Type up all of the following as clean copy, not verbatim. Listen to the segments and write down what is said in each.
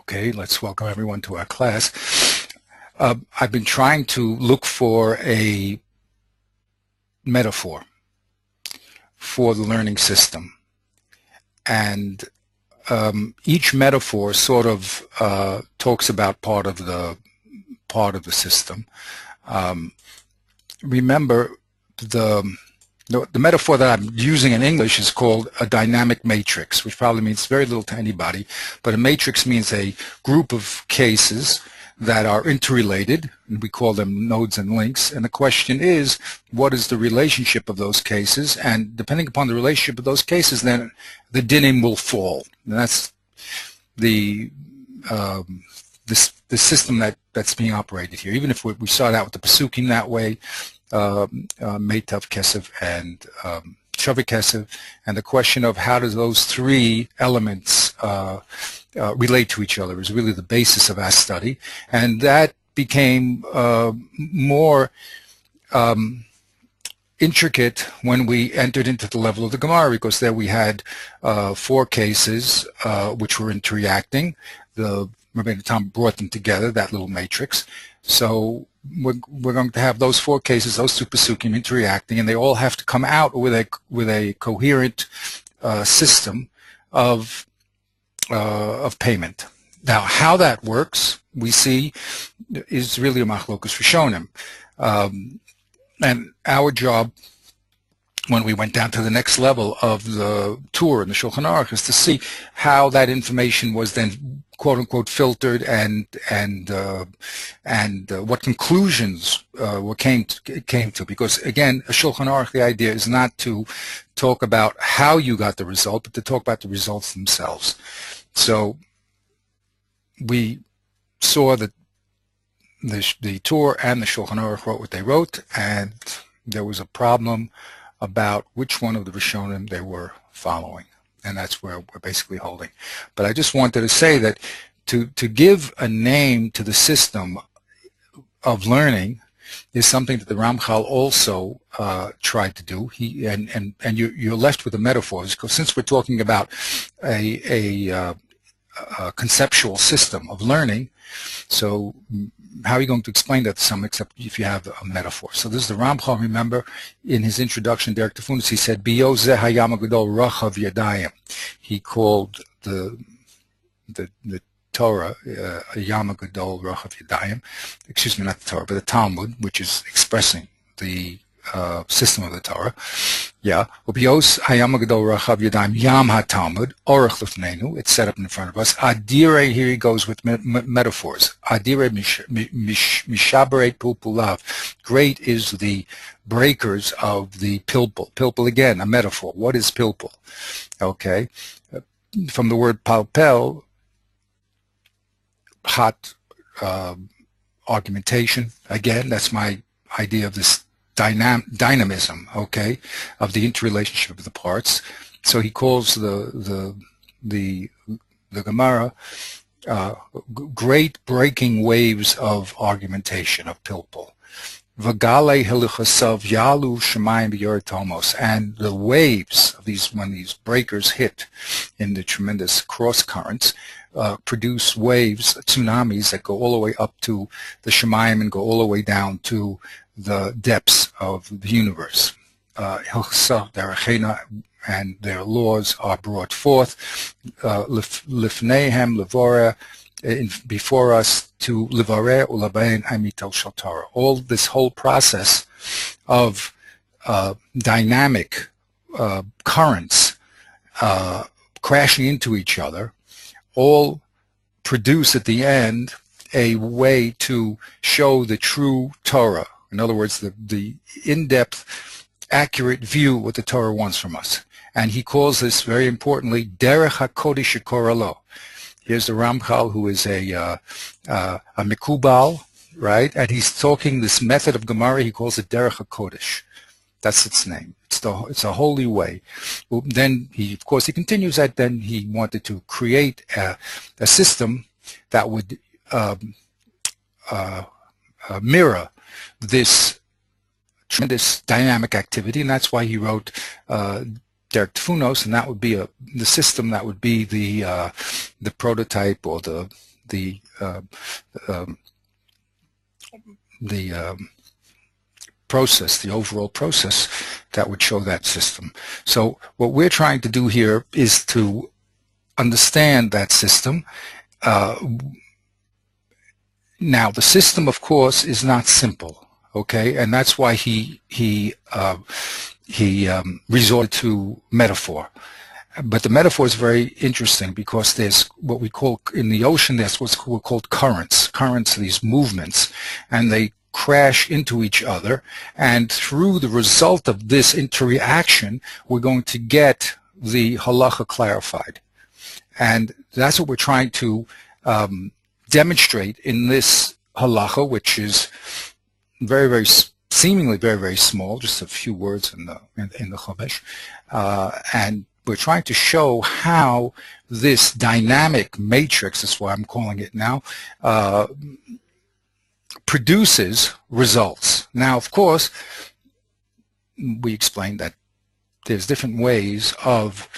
Okay, let's welcome everyone to our class. I've been trying to look for a metaphor for the learning system, and each metaphor sort of talks about part of the system. Remember, the metaphor that I'm using in English is called a dynamic matrix, which probably means very little to anybody, but a matrix means a group of cases that are interrelated, and we call them nodes and links, and the question is, what is the relationship of those cases? And depending upon the relationship of those cases, then the dinim will fall. And that's the system that's being operated here. Even if we start out with the Pesukim that way, Meitav Kesef and Shavik Kesef, and the question of how does those three elements relate to each other is really the basis of our study, and that became more intricate when we entered into the level of the Gemara, because there we had four cases which were interacting. The Rabbeinu Tam brought them together, that little matrix. So we're going to have those four cases, those two Pesukim interacting, and they all have to come out with a coherent system of payment. Now, how that works, we see, is really a machlokus rishonim, and our job, when we went down to the next level of the tour in the Shulchan Aruch, is to see how that information was then quote unquote filtered and what conclusions came to. Because again, a Shulchan Aruch, the idea is not to talk about how you got the result, but to talk about the results themselves. So we saw that the Torah and the Shulchan Aruch wrote what they wrote, and there was a problem about which one of the Rishonim they were following, and that's where we're basically holding. But I just wanted to say that to give a name to the system of learning is something that the Ramchal also tried to do. And you're left with the metaphors, because since we're talking about a conceptual system of learning, so how are you going to explain that to someone except if you have a metaphor? So this is the Ramchal. Remember, in his introduction, Derek Tefunis, he said, "Biyo zeh hayam hagadol rachav yadayim." He called the Torah Yam Gadol Rachav Yadayim. Excuse me, not the Torah, but the Talmud, which is expressing the system of the Torah. Yeah. Ubios Hayam Gadol Rachav Yadayim Yam HaTalmud Orach Lefneinu. It's set up in front of us. Adire, here he goes with metaphors. Adire Mishaberet Pulpulav. Great is the breakers of the pilpul. Pilpul, again, a metaphor. What is pilpul? Okay. From the word palpel, hot argumentation. Again, that's my idea of this dynamism, okay, of the interrelationship of the parts. So he calls the Gemara great breaking waves of argumentation, of pilpul. Vagale helichasav yalu shemayim b'yortomos, and the waves of these, when these breakers hit in the tremendous cross currents, produce waves, tsunamis that go all the way up to the shemayim and go all the way down to the depths of the universe. And their laws are brought forth, lifneihem levora, before us, to livareh ulabein amitel shaltara. All this whole process of dynamic currents crashing into each other all produce at the end a way to show the true Torah. In other words, the in-depth, accurate view what the Torah wants from us. And he calls this, very importantly, derech hakodesh shekoralo. Here's the Ramchal, who is a mikubal, right? And he's talking this method of Gemara. He calls it derech hakodesh. That's its name. It's a holy way. Well, then he continues that. Then he wanted to create a system that would mirror this tremendous dynamic activity, and that's why he wrote Derek Tefunos, and that would be the system that would be the prototype or the the process, the overall process that would show that system. So what we're trying to do here is to understand that system. Now, the system, of course, is not simple, okay, and that's why he resorted to metaphor. But the metaphor is very interesting because there's what we call, in the ocean, there's what's called currents. Currents are these movements, and they crash into each other, and through the result of this interaction, we're going to get the halacha clarified. And that's what we're trying to demonstrate in this halacha, which is seemingly very small, just a few words in the Chumash, and we're trying to show how this dynamic matrix, that's why I'm calling it now, produces results. Now, of course, we explained that there's different ways of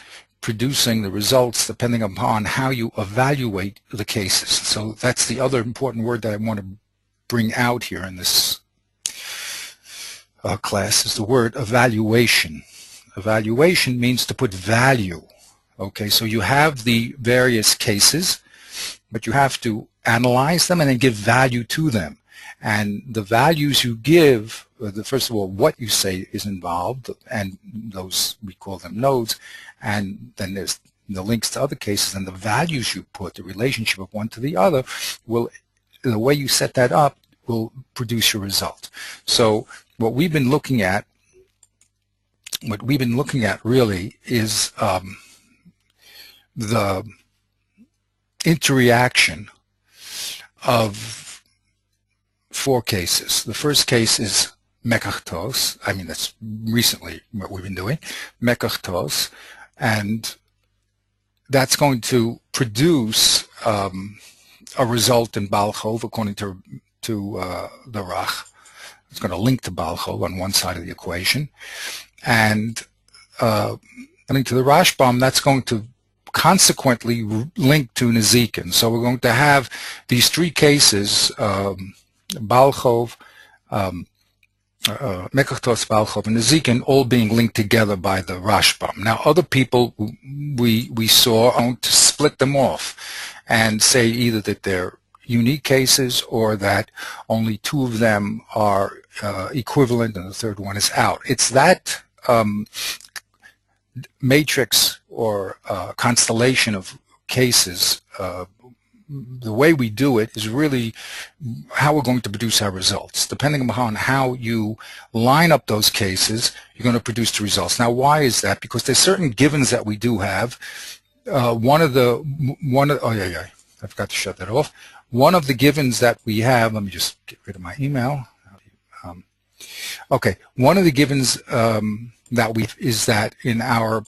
producing the results depending upon how you evaluate the cases. So that's the other important word that I want to bring out here in this class, is the word evaluation. Evaluation means to put value. Okay, so you have the various cases, but you have to analyze them and then give value to them. And the values you give, first of all, what you say is involved, and those, we call them nodes, and then there's the links to other cases, and the values you put, the relationship of one to the other, will, the way you set that up will produce your result. So what we've been looking at really is the interaction of four cases. The first case is mekachtos. I mean, that's recently what we've been doing, mekachtos, and that's going to produce a result in Baal Chov according to the Rach. It's going to link to Baal Chov on one side of the equation, and linked to the Rashbam, that's going to consequently link to Nezikin. So we're going to have these three cases, Baal Chov, Mekachtos, Baal Chov, and Nezikin, all being linked together by the Rashbam. Now, other people we saw want to split them off and say either that they're unique cases or that only two of them are equivalent and the third one is out. It's that matrix or constellation of cases. The way we do it is really how we're going to produce our results. Depending upon how you line up those cases, you're going to produce the results. Now, why is that? Because there's certain givens that we do have. I forgot to shut that off. One of the givens that we have, let me just get rid of my email. Okay, one of the givens that is that in our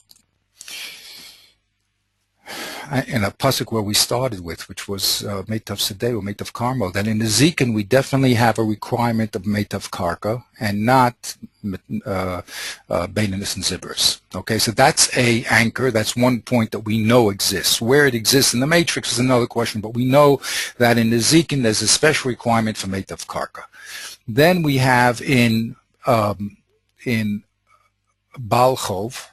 in a pasuk where we started with, which was Meitav Sedeh or Meitav Karmo, that in the Zikin we definitely have a requirement of Meitav Karka and not Beinonus and Zibros. Okay, so that's a anchor. That's one point that we know exists. Where it exists in the matrix is another question, but we know that in the Zikin there's a special requirement for Meitav Karka. Then we have in Baal Chov,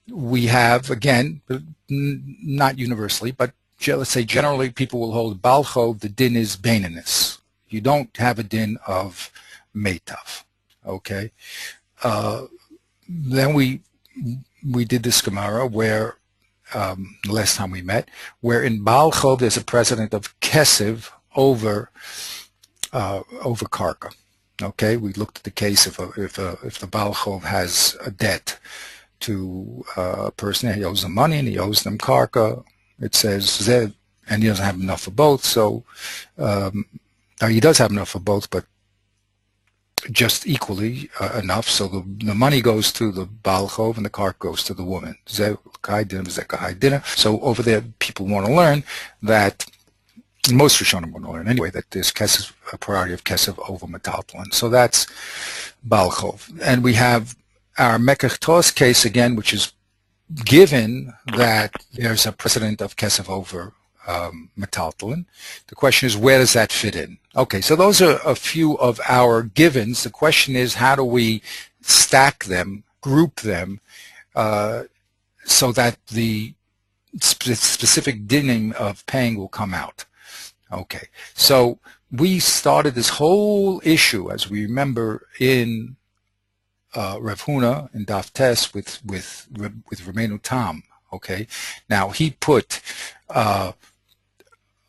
we have, again, not universally, but let's say generally people will hold Baal Chov, the din is Beinonus. You don't have a din of Meitav, okay? Then we did this Gemara where, last time we met, where in Baal Chov there's a precedent of Kesev over Karka. Okay, we looked at the case if the Baal Chov has a debt to a person, he owes them money and he owes them Karka. It says Zev, and he doesn't have enough for both. So he does have enough for both, but just equally enough. So the money goes to the Baal Chov and the Karka goes to the woman. Zev Kai Dinner, Zev Kai Dinner. So over there, people want to learn that. Most Rishonim want to learn anyway that there's Kesev, a priority of Kesev over Metaltalin. So that's Baal Chov. And we have our Mekachtos case again, which is given that there's a precedent of Kesev over metaltalin. The question is, where does that fit in? Okay, so those are a few of our givens. The question is, how do we stack them, group them, so that the specific dinim of paying will come out? Okay, so we started this whole issue, as we remember, in Rav Huna in Daf Tes with Rabbeinu Tam. Okay, now he put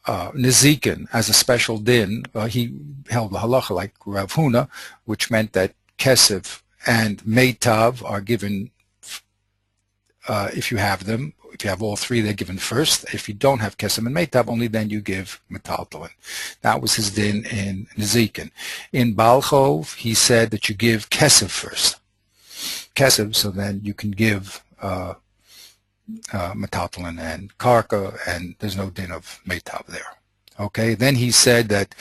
Nezikin as a special din. He held the halacha like Rav Huna, which meant that Kesef and Meitav are given if you have them. If you have all three, they're given first. If you don't have Kesef and Meitav, only then you give metaltalin. That was his din in Nezikin. In Balchov, he said that you give Kesef first. Kesef, so then you can give metaltalin and karka, and there's no din of meitav there. Okay, then he said that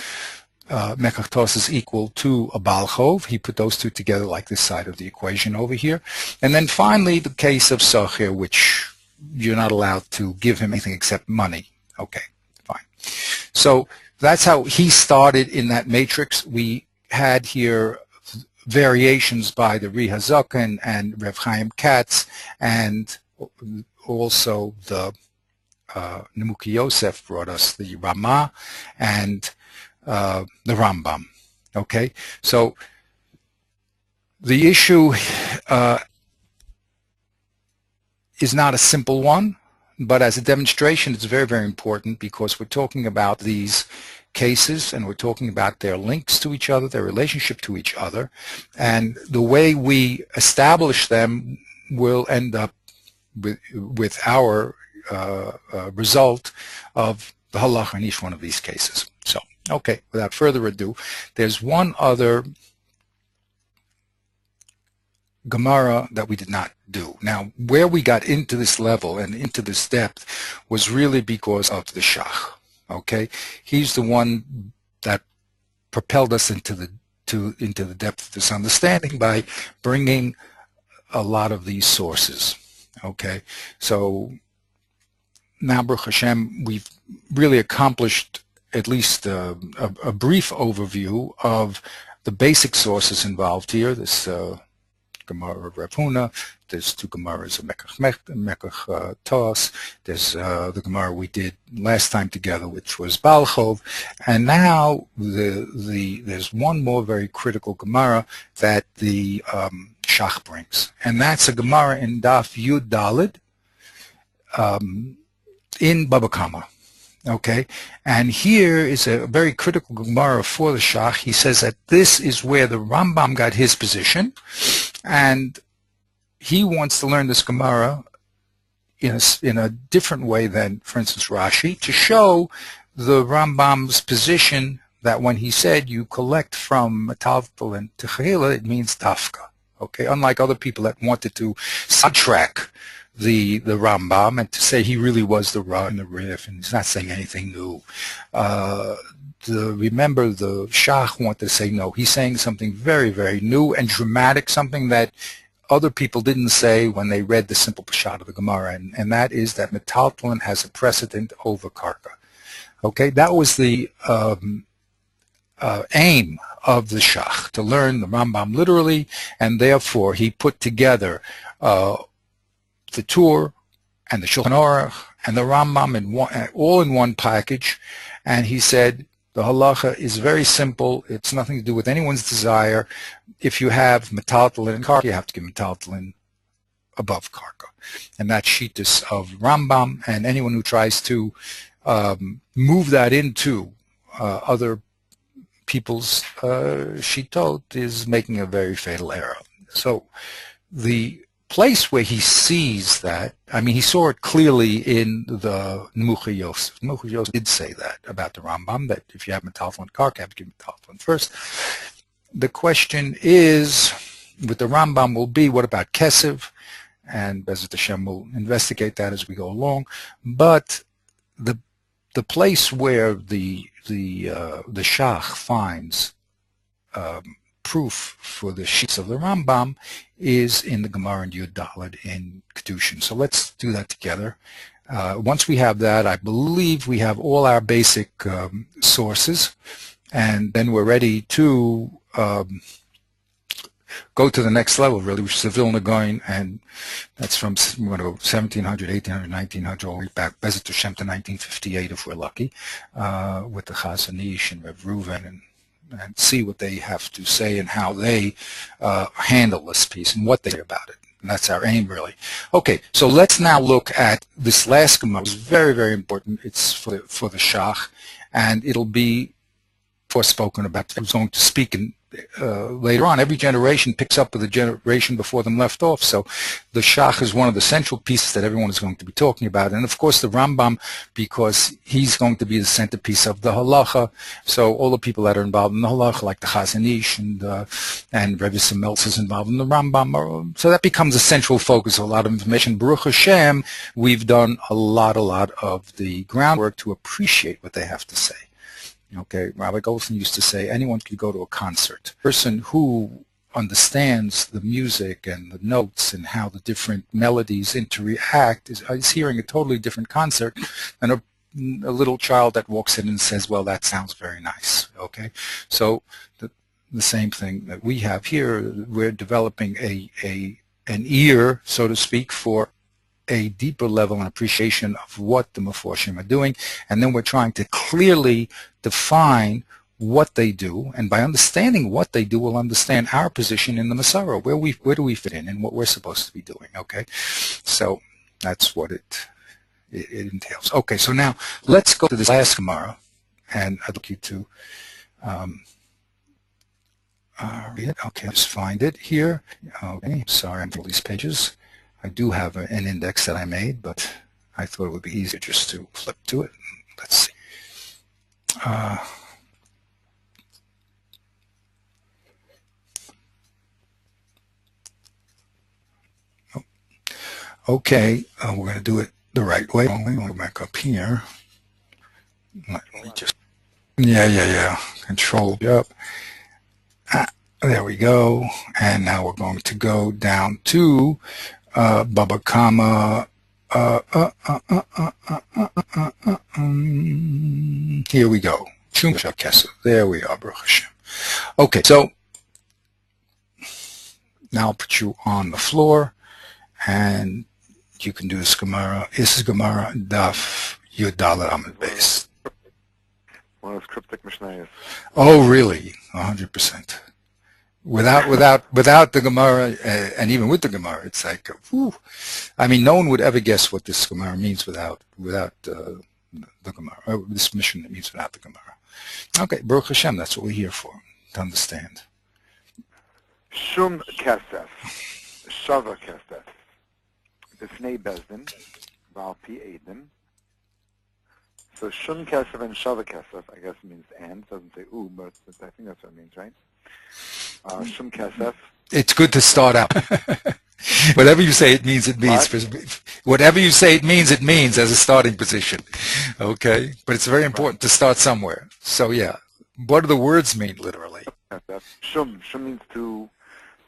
mekachtos is equal to a balchov. He put those two together like this side of the equation over here. And then finally the case of socher, which you're not allowed to give him anything except money. Okay, fine. So that's how he started in that matrix. We had here variations by the Ri Hazaken and Rev Chaim Katz, and also the Nemuki Yosef brought us the Ramah and the Rambam. Okay, so the issue is not a simple one, but as a demonstration it's very, very important, because we're talking about these cases and we're talking about their links to each other, their relationship to each other, and the way we establish them will end up with our result of the halacha in each one of these cases. So, okay, without further ado, there's one other Gemara that we did not do. Now, where we got into this level and into this depth was really because of the Shach. Okay, he's the one that propelled us into the depth of this understanding by bringing a lot of these sources. Okay, so now, Baruch Hashem, we've really accomplished at least a brief overview of the basic sources involved here. This Gemara of Rav Huna, there's two Gemaras of Mekach Tos, there's the Gemara we did last time together, which was Balchov, and now there's one more very critical Gemara that the Shach brings, and that's a Gemara in Daf Yud Daled in Baba Kama. Okay, and here is a very critical Gemara for the Shach. He says that this is where the Rambam got his position, and he wants to learn this Gemara in a different way than, for instance, Rashi, to show the Rambam's position that when he said you collect from metaltal and techila, it means tafka. Okay, unlike other people that wanted to sidetrack the Rambam and to say he really was the Ra and the Rif, and he's not saying anything new. Remember, the Shach wanted to say no. He's saying something very, very new and dramatic, something that other people didn't say when they read the simple Peshat of the Gemara, and that is that metaltalin has a precedent over karka. Okay, that was the aim of the Shach, to learn the Rambam literally, and therefore he put together the Tur and the Shulchan Aruch and the Rambam all in one package, and he said the halacha is very simple. It's nothing to do with anyone's desire. If you have metaltalin and karka, you have to give metaltalin above karka, and that's shitas of Rambam, and anyone who tries to move that into other people's shitot is making a very fatal error. So the place where he sees that, I mean, he saw it clearly in the Nemuchi Yosef. Nemuchi Yosef did say that about the Rambam, that if you have metaltalin and karka, you have to give metaltalin first. The question is, with the Rambam will be, what about Kesef? And Bezrat Hashem will investigate that as we go along. But the place where the Shach finds proof for the sheets of the Rambam is in the Gemara in Yud Daled in Kedushin. So let's do that together. Once we have that, I believe we have all our basic sources, and then we're ready to go to the next level, really, which is the Vilna Gaon, and that's from 1700, 1800, 1900, all the way back, Bezat Hashem, to 1958, if we're lucky, with the Chazon Ish and Rev Reuven, and see what they have to say and how they handle this piece and what they say about it. And that's our aim, really. Okay, so let's now look at this last Gemara. It's very, very important. It's for the Shach, and it'll be forespoken about. Who's going to speak in later on. Every generation picks up with the generation before them left off. So the Shach is one of the central pieces that everyone is going to be talking about. And of course the Rambam, because he's going to be the centerpiece of the Halacha. So all the people that are involved in the Halacha, like the Chazon Ish and Rebbe Simmelz is involved in the Rambam. So that becomes a central focus of a lot of information. Baruch Hashem, we've done a lot of the groundwork to appreciate what they have to say. Okay, Rabbi Goldstein used to say anyone could go to a concert. A person who understands the music and the notes and how the different melodies interact is hearing a totally different concert than a little child that walks in and says, well, that sounds very nice. Okay, so the same thing that we have here, we're developing an ear, so to speak, for a deeper level and appreciation of what the Meforshim are doing, and then we're trying to clearly define what they do, and by understanding what they do, we'll understand our position in the Masorah, where do we fit in, and what we're supposed to be doing. Okay, so that's what it entails. Okay, so now let's go to this last Gemara, and I'd like you to read it. Okay, just find it here. Okay, sorry, I'm for these pages. I do have an index that I made, but I thought it would be easier just to flip to it. Let's see. Okay, we're going to do it the right way. I'm going to go back up here. Let me just, yeah. Control up. There we go. And now we're going to go down to Baba Kama. Here we go. Shum Kesef. There we are, Baruch Hashem. Okay, so now I'll put you on the floor, and you can do this Gemara. This is Gemara Daf Yudala Amid Beis. One of those cryptic Mishnayos. Oh, really? 100%. Without the Gemara, and even with the Gemara, it's like, whew. I mean, no one would ever guess what this Gemara means without the Gemara. This mission means without the Gemara. Okay, Baruch Hashem, that's what we're here for, to understand. Shum Kesef, Shava Kesef, B'fnei Bezdin, Val Pi Eidim. So Shum Kesef and Shava Kesef, I guess means and. It doesn't say ooh, but I think that's what it means, right? Shum Kesef. It's good to start out. Whatever you say it means, it means. Whatever you say it means as a starting position. Okay? But it's very important to start somewhere. So, yeah. What do the words mean, literally? Shum. Shum means to,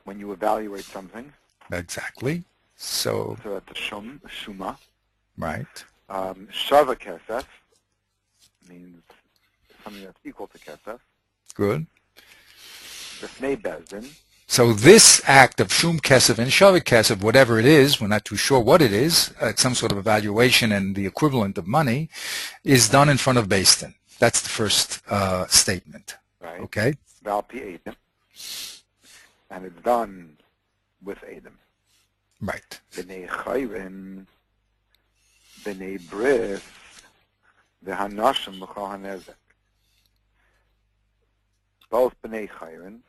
when you evaluate something. Exactly. So that's a shum, shuma. Right. Shava Kesef means something that's equal to Kesef. Good. B'fnei Bezdin. So this act of Shum Kesef and Shava Kesef, whatever it is, we're not too sure what it is, it's some sort of evaluation and the equivalent of money, is done in front of Beis Din. That's the first statement. Right. Okay? Val Pi Eidim. And it's done with Eidim. Right. B'nei Chayrin, B'nei Bris, V'hanashim L'chol HaNezek. Both B'nei Chayrin,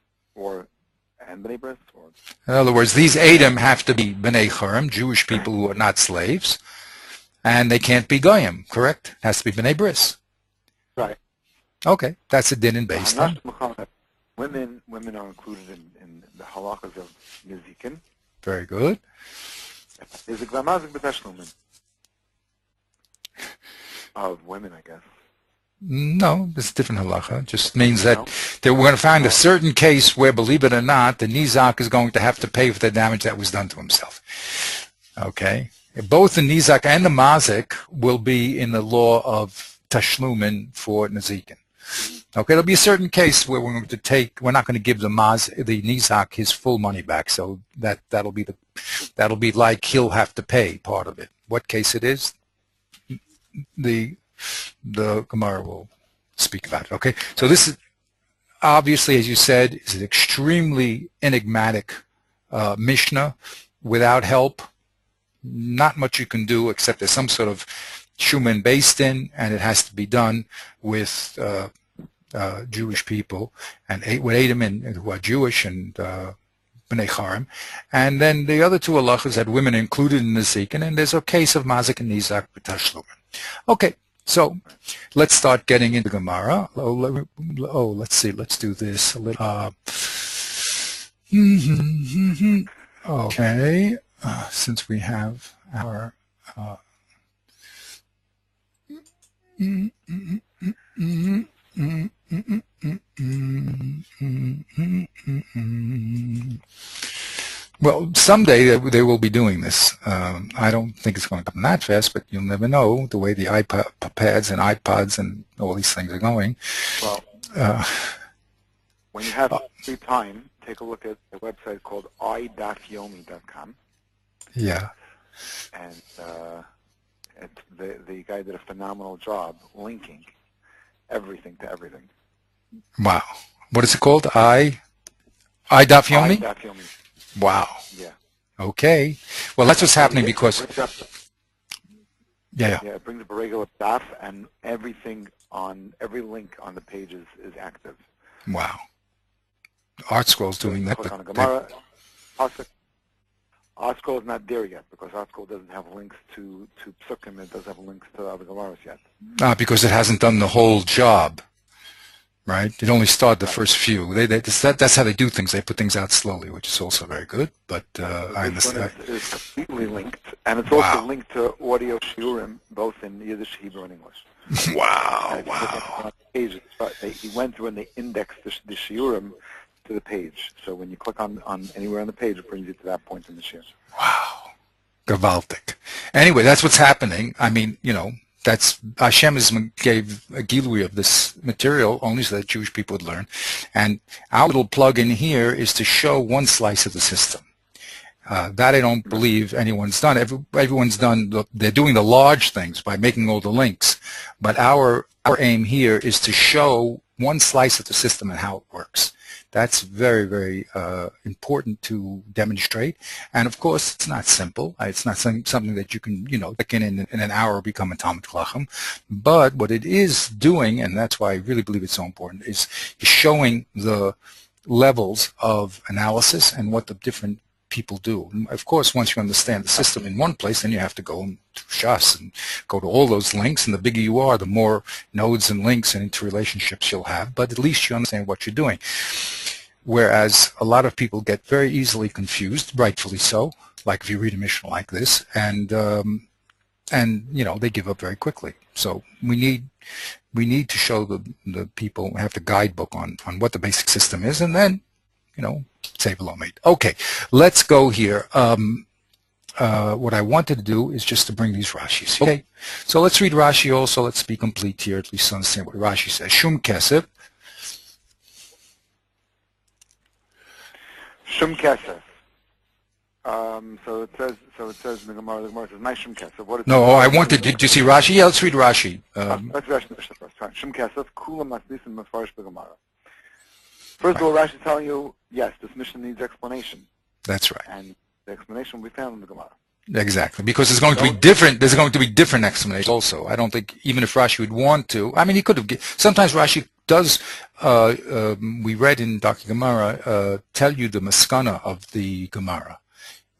and B'nei Bris. In other words, these Edom have to be B'nei Chorim, Jewish people who are not slaves, and they can't be Goyim, correct? It has to be B'nei Bris. Right. Okay, that's a din in Beis Din. Women are included in the halachas of Nizikin. Very good. Is a glamazik b'tashlumin of women, I guess. No, it's a different halacha. It just means that we're going to find a certain case where, believe it or not, the nizak is going to have to pay for the damage that was done to himself. Okay? Both the Nizak and the Mazik will be in the law of Tashlumin for Nazikin. Okay, there'll be a certain case where we're not going to give the Nizak his full money back, so that'll be like he'll have to pay part of it. What case it is, the Gemara will speak about it. Okay, so this is obviously, as you said, is an extremely enigmatic Mishnah without help. Not much you can do except there's some sort of Shuman based in, and it has to be done with Jewish people, and with Edom who are Jewish and B'nai Charim. And then the other two halachas had women included in the Zikin, and there's a case of Mazik and Nizak b'Tashlumin. Okay, so let's start getting into Gemara. Let's see, let's do this a little. Okay. Since we have our well, someday they will be doing this. I don't think it's going to come that fast, but you'll never know the way the iPads and iPods and all these things are going. Well, when you have free time, take a look at a website called iyun.com. Yeah. And the guy did a phenomenal job linking everything to everything. Wow. What is it called? I Daf Yomi? Daf Yomi. Wow. Yeah. Okay. Well, that's what's happening because... Yeah, it brings up a regular daf, and every link on the page is active. Wow. Art Scroll's doing that. Click on a Gemara. ArtScroll is not there yet because ArtScroll doesn't have links to Psukim. It doesn't have links to other Gemaras yet. Because it hasn't done the whole job, right? It only started the first few. That's how they do things. They put things out slowly, which is also very good. But I understand. It's completely linked, and it's also linked to audio shiurim, both in Yiddish, Hebrew, and English. Wow! He went through and they indexed the shiurim to the page. So when you click on anywhere on the page, it brings you to that point in the shiur. Wow. Gewaltig. Anyway, that's what's happening. I mean, that's Hashem gave a gilui of this material only so that Jewish people would learn. And our little plug in here is to show one slice of the system. That I don't believe anyone's done. Everyone's done. They're doing the large things by making all the links. But our aim here is to show one slice of the system and how it works. That's very, very important to demonstrate. And of course, it's not simple. It's not something that you can, click in an hour become a Talmud Chacham. But what it is doing, and that's why I really believe it's so important, is showing the levels of analysis and what the different people do. Of course, once you understand the system in one place, then you have to go to Shas and go to all those links, and the bigger you are, the more nodes and links and interrelationships you'll have, but at least you understand what you're doing. Whereas a lot of people get very easily confused, rightfully so, like if you read a Mishnah like this, and they give up very quickly. So we need to show the people, we have the guidebook on what the basic system is, and then save a mate. Okay, let's go here. What I wanted to do is just to bring these Rashis. Okay, so let's read Rashi also. Let's be complete here, at least understand what Rashi says. Shum kesef. Shum kesef. So it says in the Gemara says, "My shum kesef." What is I wanted. Did you see Rashi? Yeah, let's read Rashi. Let's read Rashi first. Shum kesef. Kula masnisim mefarish b'Gemara. First of all, Rashi is telling you, yes, this mission needs explanation. That's right. And the explanation will be found in the Gemara. Exactly, because there's going to be different. There's going to be different explanations also. I don't think even if Rashi would want to. I mean, he could have. Sometimes Rashi does. We read in Dr. Gemara tell you the maskana of the Gemara.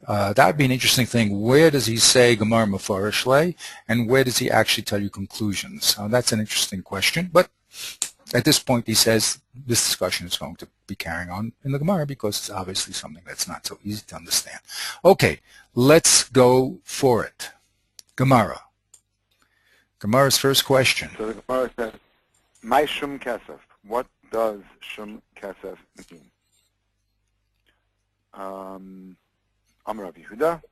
That would be an interesting thing. Where does he say Gemara Mefarish Lei, and where does he actually tell you conclusions? That's an interesting question, but. At this point, he says this discussion is going to be carrying on in the Gemara because it's obviously something that's not so easy to understand. Okay, let's go for it. Gemara. Gemara's first question. So the Gemara says, "My shum kesef." What does shum kesef mean? Amar Rav Yehuda,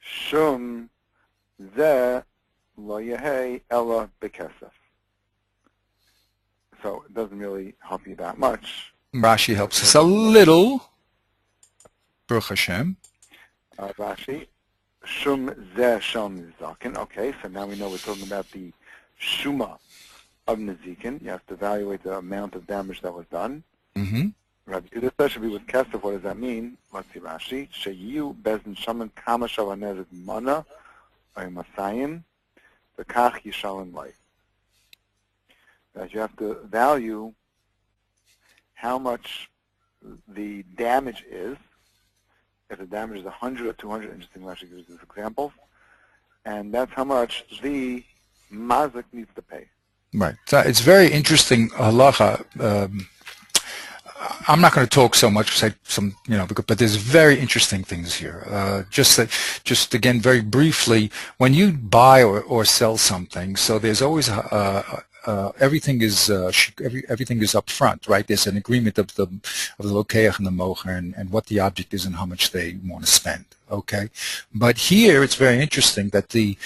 shum Ze lo yehe ella bekesef. So it doesn't really help you that much. Rashi helps us a little. Baruch Hashem. Rashi, shum ze shom nizakin. Okay, so now we know we're talking about the shuma of nizikin. You have to evaluate the amount of damage that was done. Mm-hmm. Rabbi Yehuda says should be with kesef. What does that mean? Let's see Rashi. Sheyu bezin shaman kama shavanezet mana or masayim the kach yishalim life. That you have to value how much the damage is. If the damage is 100 or 200, interesting, Rashi gives these examples, and that's how much the mazik needs to pay. Right. So it's very interesting halacha. I'm not going to talk so much, say some, but there's very interesting things here. Just again, very briefly, when you buy or sell something, so there's always everything is everything is up front, right? There's an agreement of the lokeach and the mocher and what the object is and how much they want to spend. Okay, but here it's very interesting that the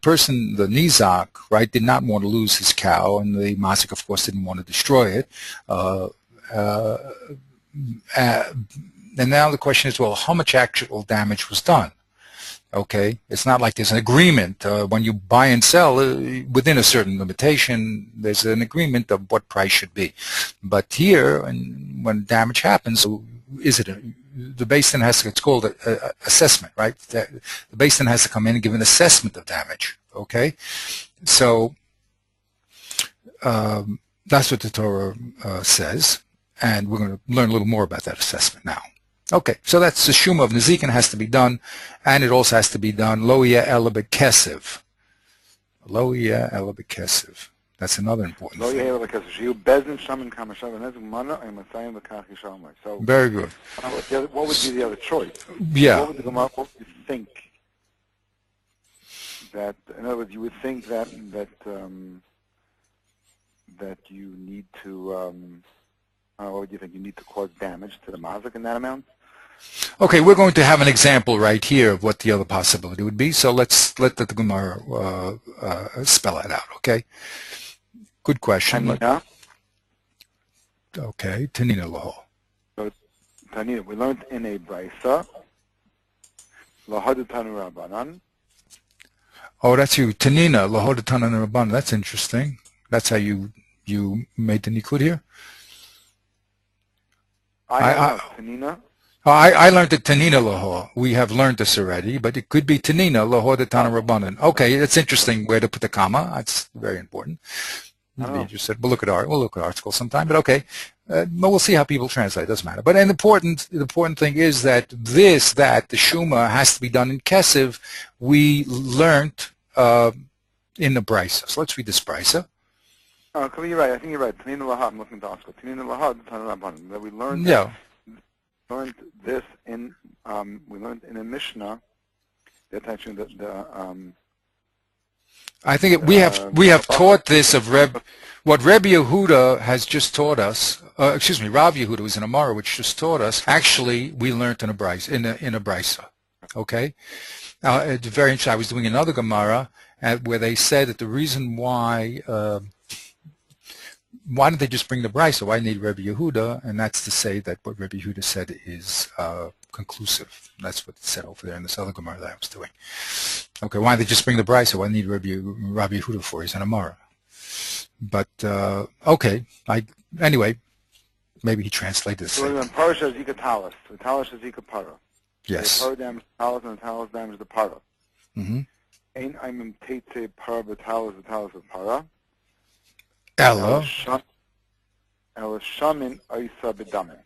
person, the nizak, right, did not want to lose his cow, and the masik, of course, didn't want to destroy it. And now the question is, well, how much actual damage was done? Okay, it's not like there's an agreement. When you buy and sell, within a certain limitation, there's an agreement of what price should be. But here, when damage happens, is it the Beis Din has to, it's called a assessment, right? The Beis Din has to come in and give an assessment of damage. Okay, so that's what the Torah says, and we're going to learn a little more about that assessment now. Okay, so that's the shuma of Nezikin has to be done, and it also has to be done lo yeh ela b'kesev. Lo yeh ela b'kesev. That's another important thing. So very good. What would be the other choice? Yeah. What would you think? That, in other words, you would think that you need to. What would you think? You need to cause damage to the mazik in that amount? Okay, we're going to have an example right here of what the other possibility would be. So let's let the Gemara spell it out. Okay. Good question. Tanina. Okay, Tanina law. So Tanina, we learned in a brisa. Lahadutanu Rabbanan. Oh, that's you. Tanina lahadutanu Rabbanan. That's interesting. That's how you made the nikud here. Tanina. I learned the Tanina laho. We have learned this already, but it could be Tanina laho de Tana Rabbanan. Okay, that's interesting where to put the comma. That's very important. You just said we'll look at articles sometime, but okay. But we'll see how people translate. It doesn't matter. But the important thing is that the shuma has to be done in kesef. We learned in the brisa. So let's read this brisa. You're right. I think you're right. Tanina lahad. I'm looking at the article. Tanina lahad Tana Rabbanan. That we learned. Yeah. Learned this in we learned in a Mishnah that actually I think we have taught this of what Rebbe Yehuda has just taught us. Rav Yehuda was in Amara, which just taught us. Actually, we learned in a brisa. Okay, it's very interesting. I was doing another Gemara where they said that the reason why don't they just bring the brisa? Why need Rebbe Yehuda? And that's to say that what Rebbe Yehuda said is conclusive. That's what it said over there in this other Gemara that I was doing. Okay, why don't they just bring the brisa? Why need Rebbe Yehuda for? He's an Amara. But okay, anyway, maybe he translated this. So in Parasha Zika Talis, the Talis is Zika Para. Yes. The Para damage the Talis, and the Talis damage the Para. Mm-hmm. Ein Aimim Teitze Para B'Talis, the Talis of Para. Ella Shamin Oisa B'Damin.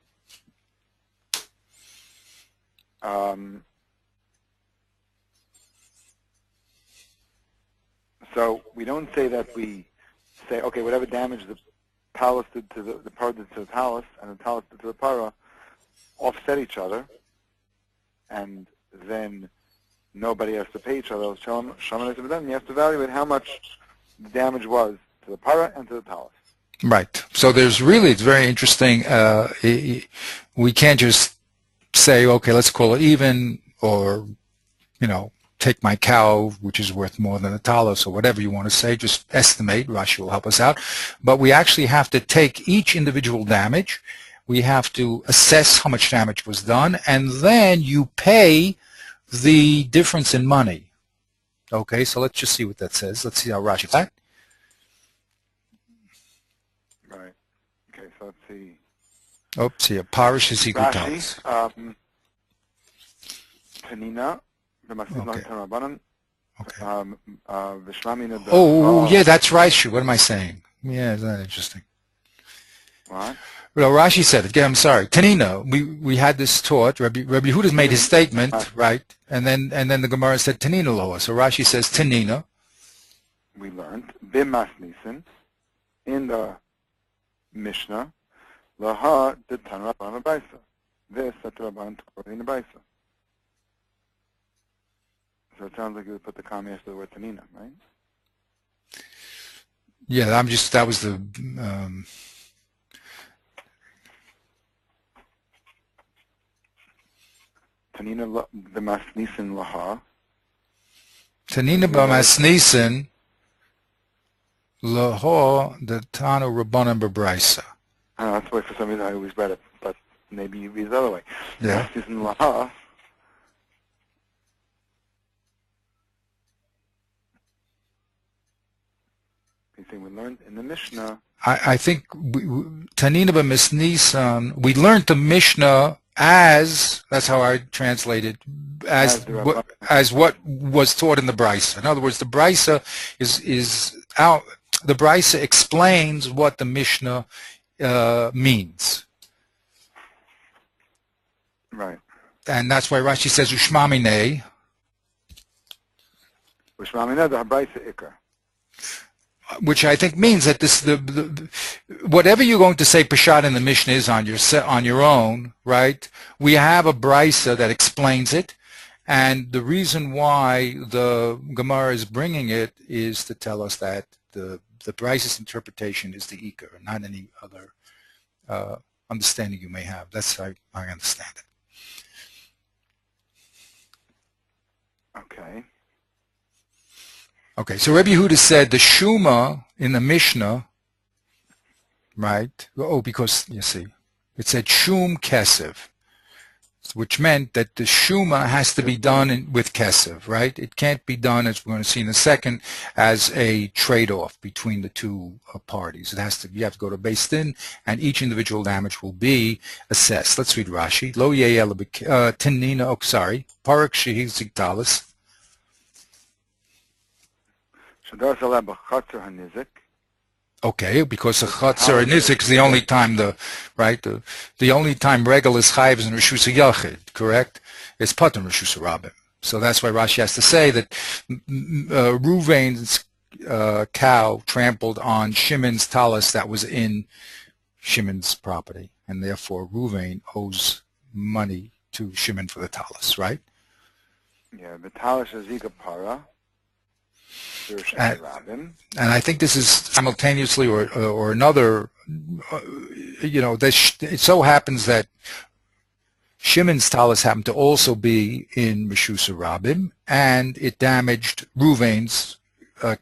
So we don't say that we say, okay, whatever damage the Talis did to the Para did to the Talis and the Talis did to the Para offset each other, and then nobody has to pay each other. Shamin Oisa B'Damin. You have to evaluate how much the damage was to the para and to the talis. Right. So it's very interesting. We can't just say, okay, let's call it even, or, take my cow, which is worth more than a talis, or whatever you want to say, just estimate. Rashi will help us out. But we actually have to take each individual damage. We have to assess how much damage was done, and then you pay the difference in money. Okay, so let's just see what that says. Let's see how Rashi that. Right. Okay, so let's see. Oops, yeah, parish is equal talis. Rashi, Tanina, Okay. Okay. Vishlamina. Oh, yeah, that's right. Sure. What am I saying? Yeah, isn't that interesting? What? Well, Rashi said it. Yeah, I'm sorry. Tanina, we had this taught. Rabbi Yehuda's made his statement, right? And then the Gemara said Tanina loa. So Rashi says Tanina. We learned Bimas Nisan in the Mishnah. Laha did Tan Rabban Abaisa. This at Rabban Torah in Abaisa. So it sounds like you would put the comma after the word Tanina, right? Yeah, that was the Tanina Bimas Nisan Laha. Tanina Bimas Nisan Laha the Tanu Rabbanan Bebraisa. That's why for some reason I always read it, but maybe you read it the other way. Yeah. Bimas Nisan Laha. Anything we learned in the Mishnah. I think Tanina B'Mis Nisan, we learned the Mishnah as, that's how I translated, as what was taught in the Brisa. In other words, the Brisa is out. The Brisa explains what the Mishnah means. Right. And that's why Rashi says Ushmamine. Ushmamine the Brisa Ikar. Which I think means that whatever you're going to say Peshat in the Mishnah is on your own, right? We have a brisa that explains it, and the reason why the Gemara is bringing it is to tell us that the brisa's interpretation is the Iker, not any other understanding you may have. That's how I understand it. Okay. Okay, so Rabbi Yehuda said the Shuma in the Mishnah, right? Oh, because, you see, it said Shum Kesev, which meant that the Shuma has to be done with Kesev, right? It can't be done, as we're going to see in a second, as a trade-off between the two parties. You have to go to Beis Din, and each individual damage will be assessed. Let's read Rashi. Lo Tinina, Parak Shehi Zigtalis. Okay, because a chatzar and nizik is the only time the only time regal is chayiv is in Rishus Yachid, correct? It's patur Rishus Rabbim. So that's why Rashi has to say that Ruvain's cow trampled on Shimon's talis that was in Shimon's property, and therefore Ruvain owes money to Shimon for the talis, right? Yeah, the talis is zika and I think this is simultaneously or another, it so happens that Shimon's talis happened to also be in Rishus Rabbim, and it damaged Ruvain's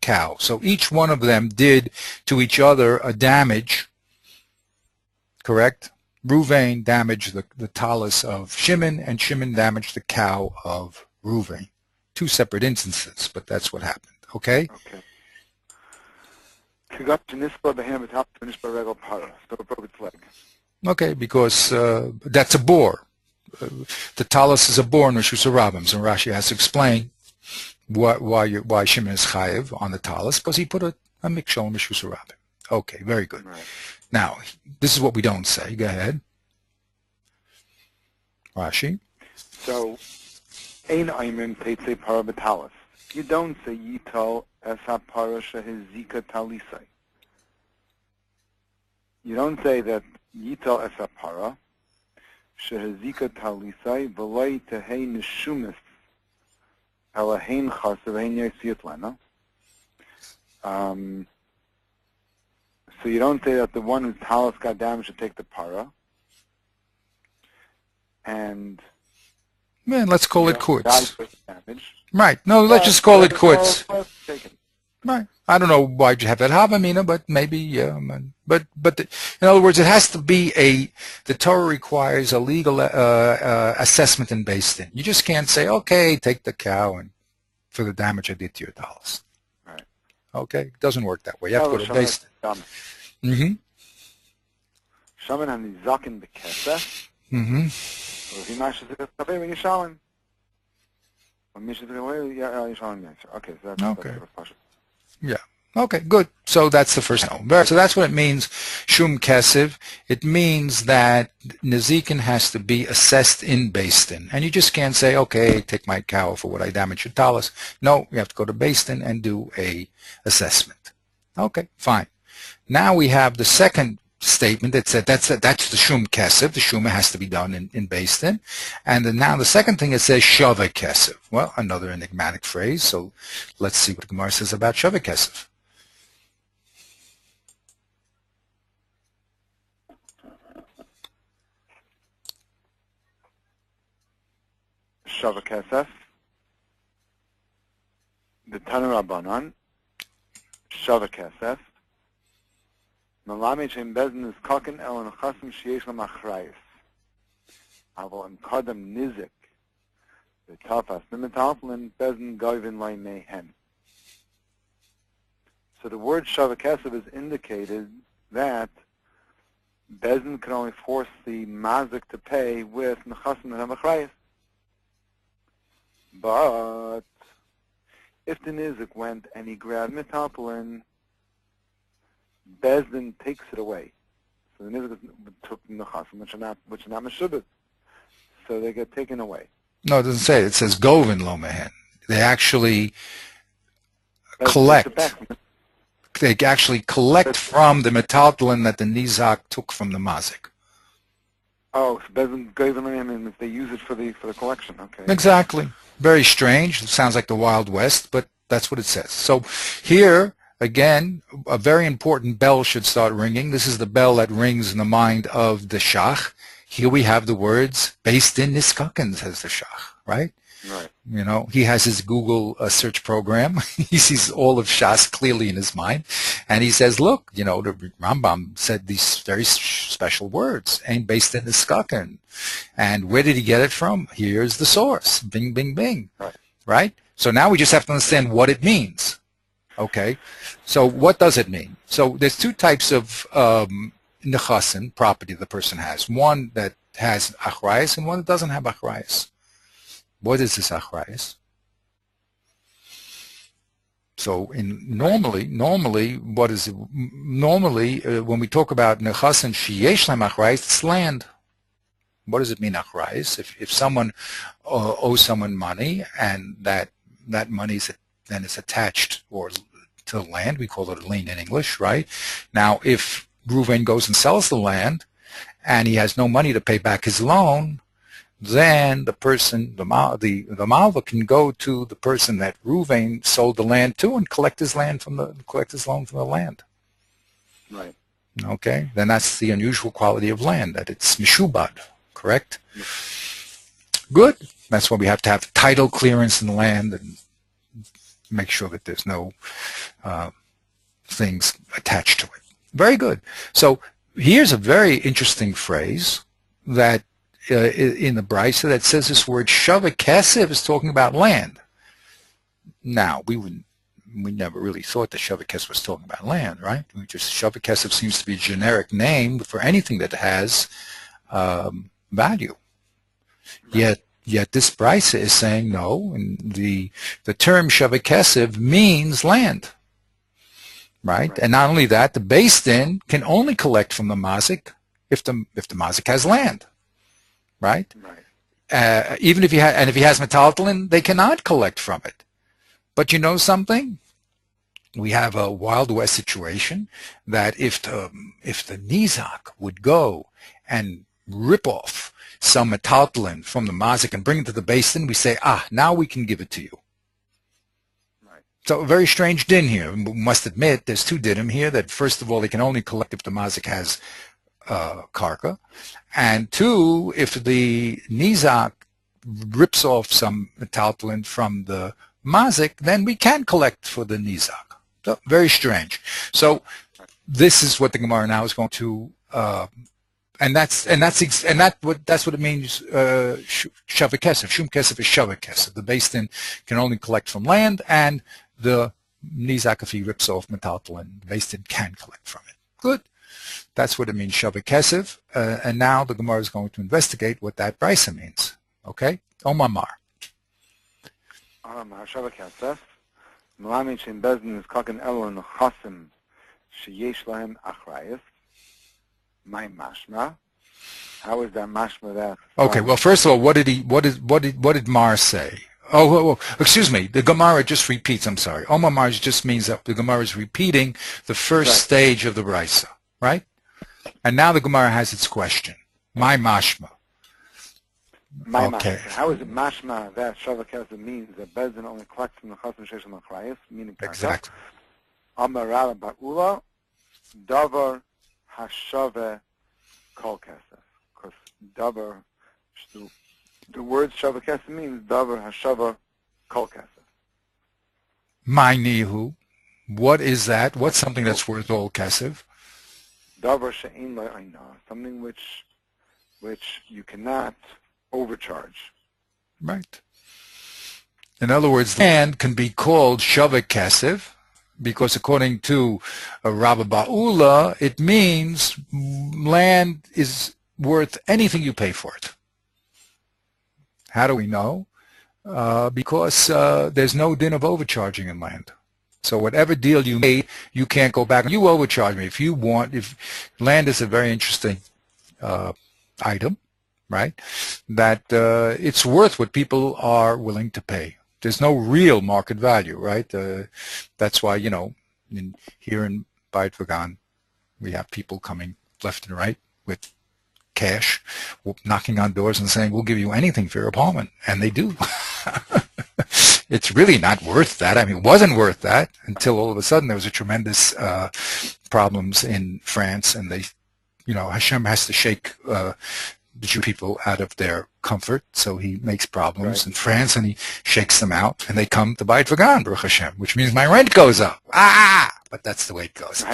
cow. So each one of them did to each other a damage, correct? Ruvain damaged the talis of Shimon, and Shimon damaged the cow of Ruvain. Two separate instances, but that's what happened. Okay? Okay, because that's a boar. The talis is a boar in Rishus Rabbim, and Rashi has to explain why Shimon is chayiv on the talis, because he put a mikshol in Rishus Rabbim. Okay, very good. Right. Now, this is what we don't say. Go ahead. Rashi. So, ein aymin teitzei para b'talis. You don't say yital es hapara shehizika talisai. You don't say that yital es hapara shehizika talisai v'loi tehei nishumis elahein chas v'hein yasiyat lena. So you don't say that the one whose talis got damaged should take the para. And man, let's call it quits. Right. No, let's just call it quits. Taken. Right. I don't know why you have that havamina, but maybe, yeah. But in other words, it has to be the Torah requires a legal assessment and based in. You just can't say, okay, take the cow and for the damage I did to your dollars. Right. Okay? It doesn't work that way. You have to go to based in. Mm-hmm. Shaman and the zaken bekesef. Mm-hmm. Okay, so that's Okay. that's Yeah. Okay, good. So that's the first no. So that's what it means, shum kesef. It means that Nezikin has to be assessed in Beis Din. And you just can't say, okay, take my cow for what I damaged your talis. No, you have to go to Beis Din and do a assessment. Okay, fine. Now we have the second statement that said that's the shum kesef. The shuma has to be done in Beis Din. And then now the second thing it says shava kesef. Well, another enigmatic phrase. So let's see what the Gemara says about shava kesef. Shava kesef. The Tanu Rabbanon. Shava kesef. Malami Shem Bezin is Kakin El and Chasim Shiesh Lam Achrayis. Avo in Kadam Nizik. The Tafas Nimetalplan Bezin Goivin Lai Mehen. So the word Shava Kesef is indicated that Bezin can only force the Mazik to pay with Nechasim and Achrayis. But if the Nizik went and he grabbed Metalplan, Bezdin takes it away. So the Nizik took Nechasim, which are not Meshubit. So they get taken away. No, it doesn't say it. It says Govin Lo Mehen. They actually collect. They actually collect from the metaltalin that the Nizak took from the Mazik. Oh, so Bezdin Govin Lo Mehen, if they use it for the collection. Okay. Exactly. Very strange. It sounds like the Wild West, but that's what it says. So here, again, a very important bell should start ringing. This is the bell that rings in the mind of the Shach. Here we have the words, based in Niskaken, says the Shach, right? Right. You know, he has his Google search program. He sees all of Shas clearly in his mind. And he says, look, you know, the Rambam said these very special words, ain't based in Niskaken. And where did he get it from? Here's the source. Bing, bing, bing. Right? So now we just have to understand what it means. Okay, so what does it mean? So there's two types of nechasin, property the person has. One that has achrayas and one that doesn't have achrayas. What is this achrayas? So normally, what is it? Normally, when we talk about nechasin sheyesh lam achrayas, it's land. What does it mean achrayas? If someone owes someone money and that money then is attached or to the land, we call it a lien in English, right? Now, if Reuven goes and sells the land and he has no money to pay back his loan, then the person, the malva can go to the person that Reuven sold the land to and collect his loan from the land. Right. Okay, then that's the unusual quality of land, that it's mishubad, correct? Good. That's why we have to have title clearance in the land and make sure that there's no things attached to it. Very good. So here's a very interesting phrase that in the Brisa that says this word shava kesef is talking about land. Now, we never really thought that shava kesef was talking about land, right? Shava kesef seems to be a generic name for anything that has value. Right. Yet this Brisa is saying no, and the term shava kesef means land, right? And not only that, the Beis Din can only collect from the mazik if the mazik has land, right? Even if he has metaltalin, they cannot collect from it. But you know something? We have a Wild West situation that if the Nizak would go and rip off some metaltalin from the mazik and bring it to the Beis Din, we say, now we can give it to you. Right. So a very strange din here. We must admit there's two dinim here, that first of all they can only collect if the mazik has karka, and two, if the nizak rips off some metaltalin from the mazik, then we can collect for the nizak. So, very strange. So this is what the Gemara now is going to, that's what it means. Shavah kesef, shum kesef is shavah kesef. The Beis Din can only collect from land, and the nizak, if he rips off metaltalin, the Beis Din can collect from it. Good. That's what it means, shavah kesef. And now the Gemara is going to investigate what that brisa means. Okay? Omamar. Shavah kesef. Melamed shein Beis Din is kaken elon chasim sheyesh lahem achrayus. My mashma. How is that mashma that? Okay. Well, first of all, what did Mar say? Oh, excuse me. The Gemara just repeats. I'm sorry. Omamar just means that the Gemara is repeating the first stage of the brisa, right? And now the Gemara has its question. My mashma. My mashma. How is it mashma that shavah kesef means that Beis Din only collects from the chasim sheyesh lahem achrayus, meaning exactly. Amar Rava Ba'ula davar hashave kol kesef, because davar, the word shavah kesef means davar hashava kol kesef. My nihu, what is that? What's something that's worth all kesef? Davar she'ein lo ayna, something which you cannot overcharge. Right. In other words, land can be called shavah kesef, because according to Rabbi Ba'ula, it means land is worth anything you pay for it. How do we know? Because there's no din of overcharging in land. So whatever deal you made, you can't go back. You overcharge me. If land is a very interesting item, right, that it's worth what people are willing to pay. There's no real market value, right? That's why, here in Beit Vagan, we have people coming left and right with cash, knocking on doors and saying, we'll give you anything for your apartment. And they do. It's really not worth that. I mean, it wasn't worth that until all of a sudden there was a tremendous problems in France, and Hashem has to shake the Jew people out of their comfort, so he makes problems in France, and he shakes them out, and they come to Beit Vagan, Baruch Hashem, which means my rent goes up. But that's the way it goes.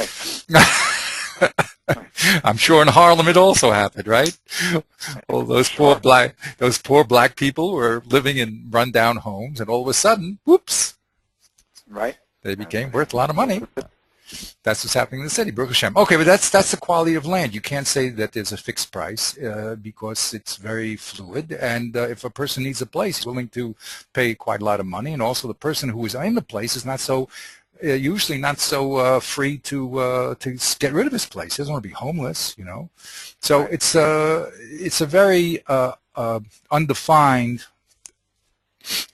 I'm sure in Harlem it also happened, right? All those poor black people were living in rundown homes, and all of a sudden, whoops, they became worth a lot of money. That's what's happening in the city, Baruch Hashem. Okay, but that's the quality of land. You can't say that there's a fixed price because it's very fluid. And if a person needs a place, he's willing to pay quite a lot of money. And also the person who is in the place is not so, usually not so free to get rid of his place. He doesn't want to be homeless, So it's a very undefined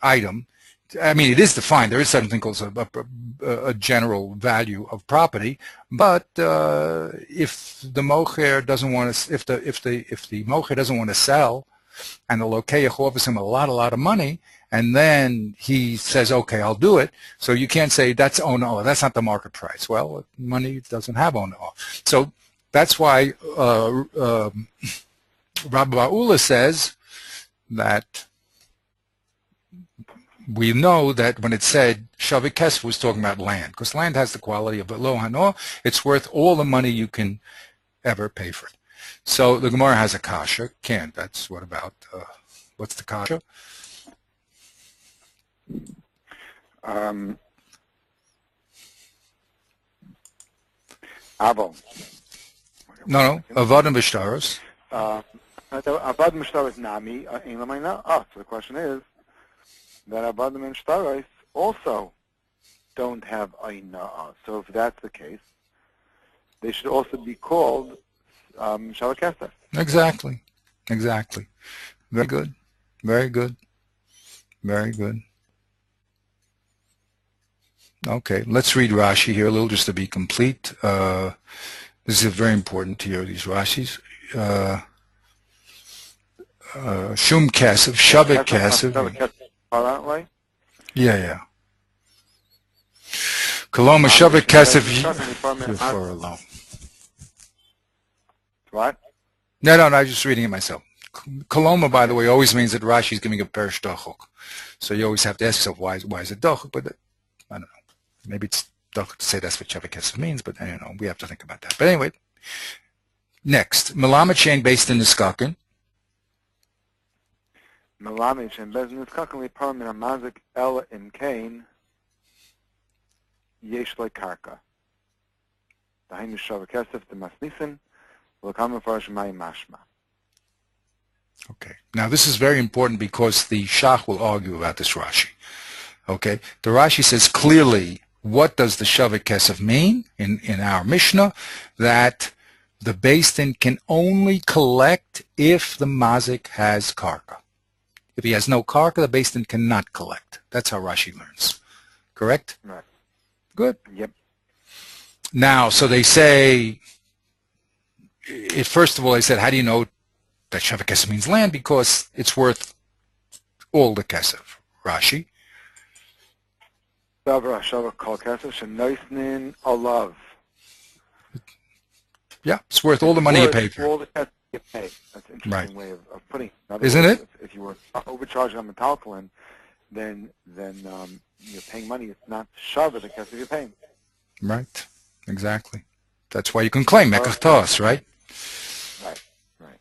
item. I mean, it is defined. There is something called a general value of property, but if the mocher doesn't want to, if the mocher doesn't want to sell, and the lokeach offers him a lot of money, and then he says, "Okay, I'll do it." So you can't say that's ono. That's not the market price. Well, money doesn't have ono. So that's why Rabbi Ba'ula says that. We know that when it said Shavah Kesef was talking about land, because land has the quality of lo hano. It's worth all the money you can ever pay for it. So the Gemara has a kasha. Can't. That's what about? What's the kasha? Abo. No. Avodim v'shtaros. Avodim v'shtaros nami. So the question is, that Avadim and Shtaros also don't have Aina'ah. So if that's the case, they should also be called Shavah Kesef. Exactly. Very good. Okay, let's read Rashi here a little just to be complete. This is very important to hear these Rashis. Shum Kesef, Shavah Kesef. Yeah. Koloma Shavah Kesef for alone. What? No, I was just reading it myself. Koloma, by the way, always means that Rashi is giving a perish dachuk. So you always have to ask yourself, why is it dachuk? But I don't know. Maybe it's dachuk to say that's what Shavak Kesef means, but I don't know. We have to think about that. But anyway, next. Melamed Shein based in the Skakin. Melamed Shein based in the Skakin, we put in a mazik el in kain, yesh le karka. Dahin Shavak Kesef, the masnisin, will come for Shemai mashma. Okay. Now this is very important because the Shach will argue about this Rashi. Okay. The Rashi says clearly, what does the Shavak Kesef mean in our Mishnah? That the Beis Din can only collect if the mazik has karka. If he has no karka, the Beis Din cannot collect. That's how Rashi learns. Correct? Right. Good. Yep. Now, so they say, first of all, they said, how do you know that Shavak Kesef means land? Because it's worth all the Kesef. Rashi. Yeah, it's worth all the money you pay for. All the Kesef you pay. That's an interesting Right. way of putting it. Isn't words, it? If you were overcharging on metaltalin, then you're paying money. It's not Shavak the Kesef you're paying. Right. Exactly. That's why you can claim Mekach Tos, right? Right.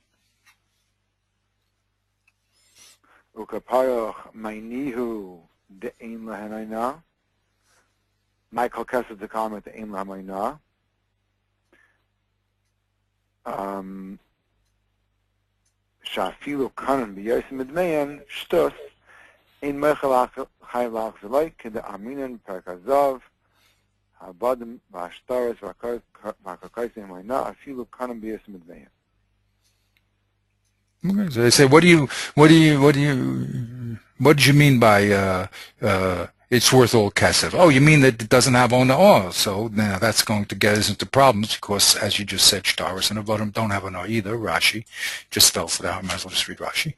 Ukapayoch Mainihu de Ein Lahanayna. Michael Kesef the comment the Ein Lahanayna. Shafilu Kanan B'Yosim Edmeyan Shtus Ein Mechel Chaylach Zelay Kede Aminan Perkazav Habadim Vashtaris Vakakaisim Mayna Afilu Kanan B'Yosim Edmeyan. Okay, so they say, what did you mean by it's worth all kesef? Oh, you mean that it doesn't have ona? So now that's going to get us into problems because, as you just said, shtaris and avodim don't have ona either. Rashi just spells it out. Might as well just read Rashi.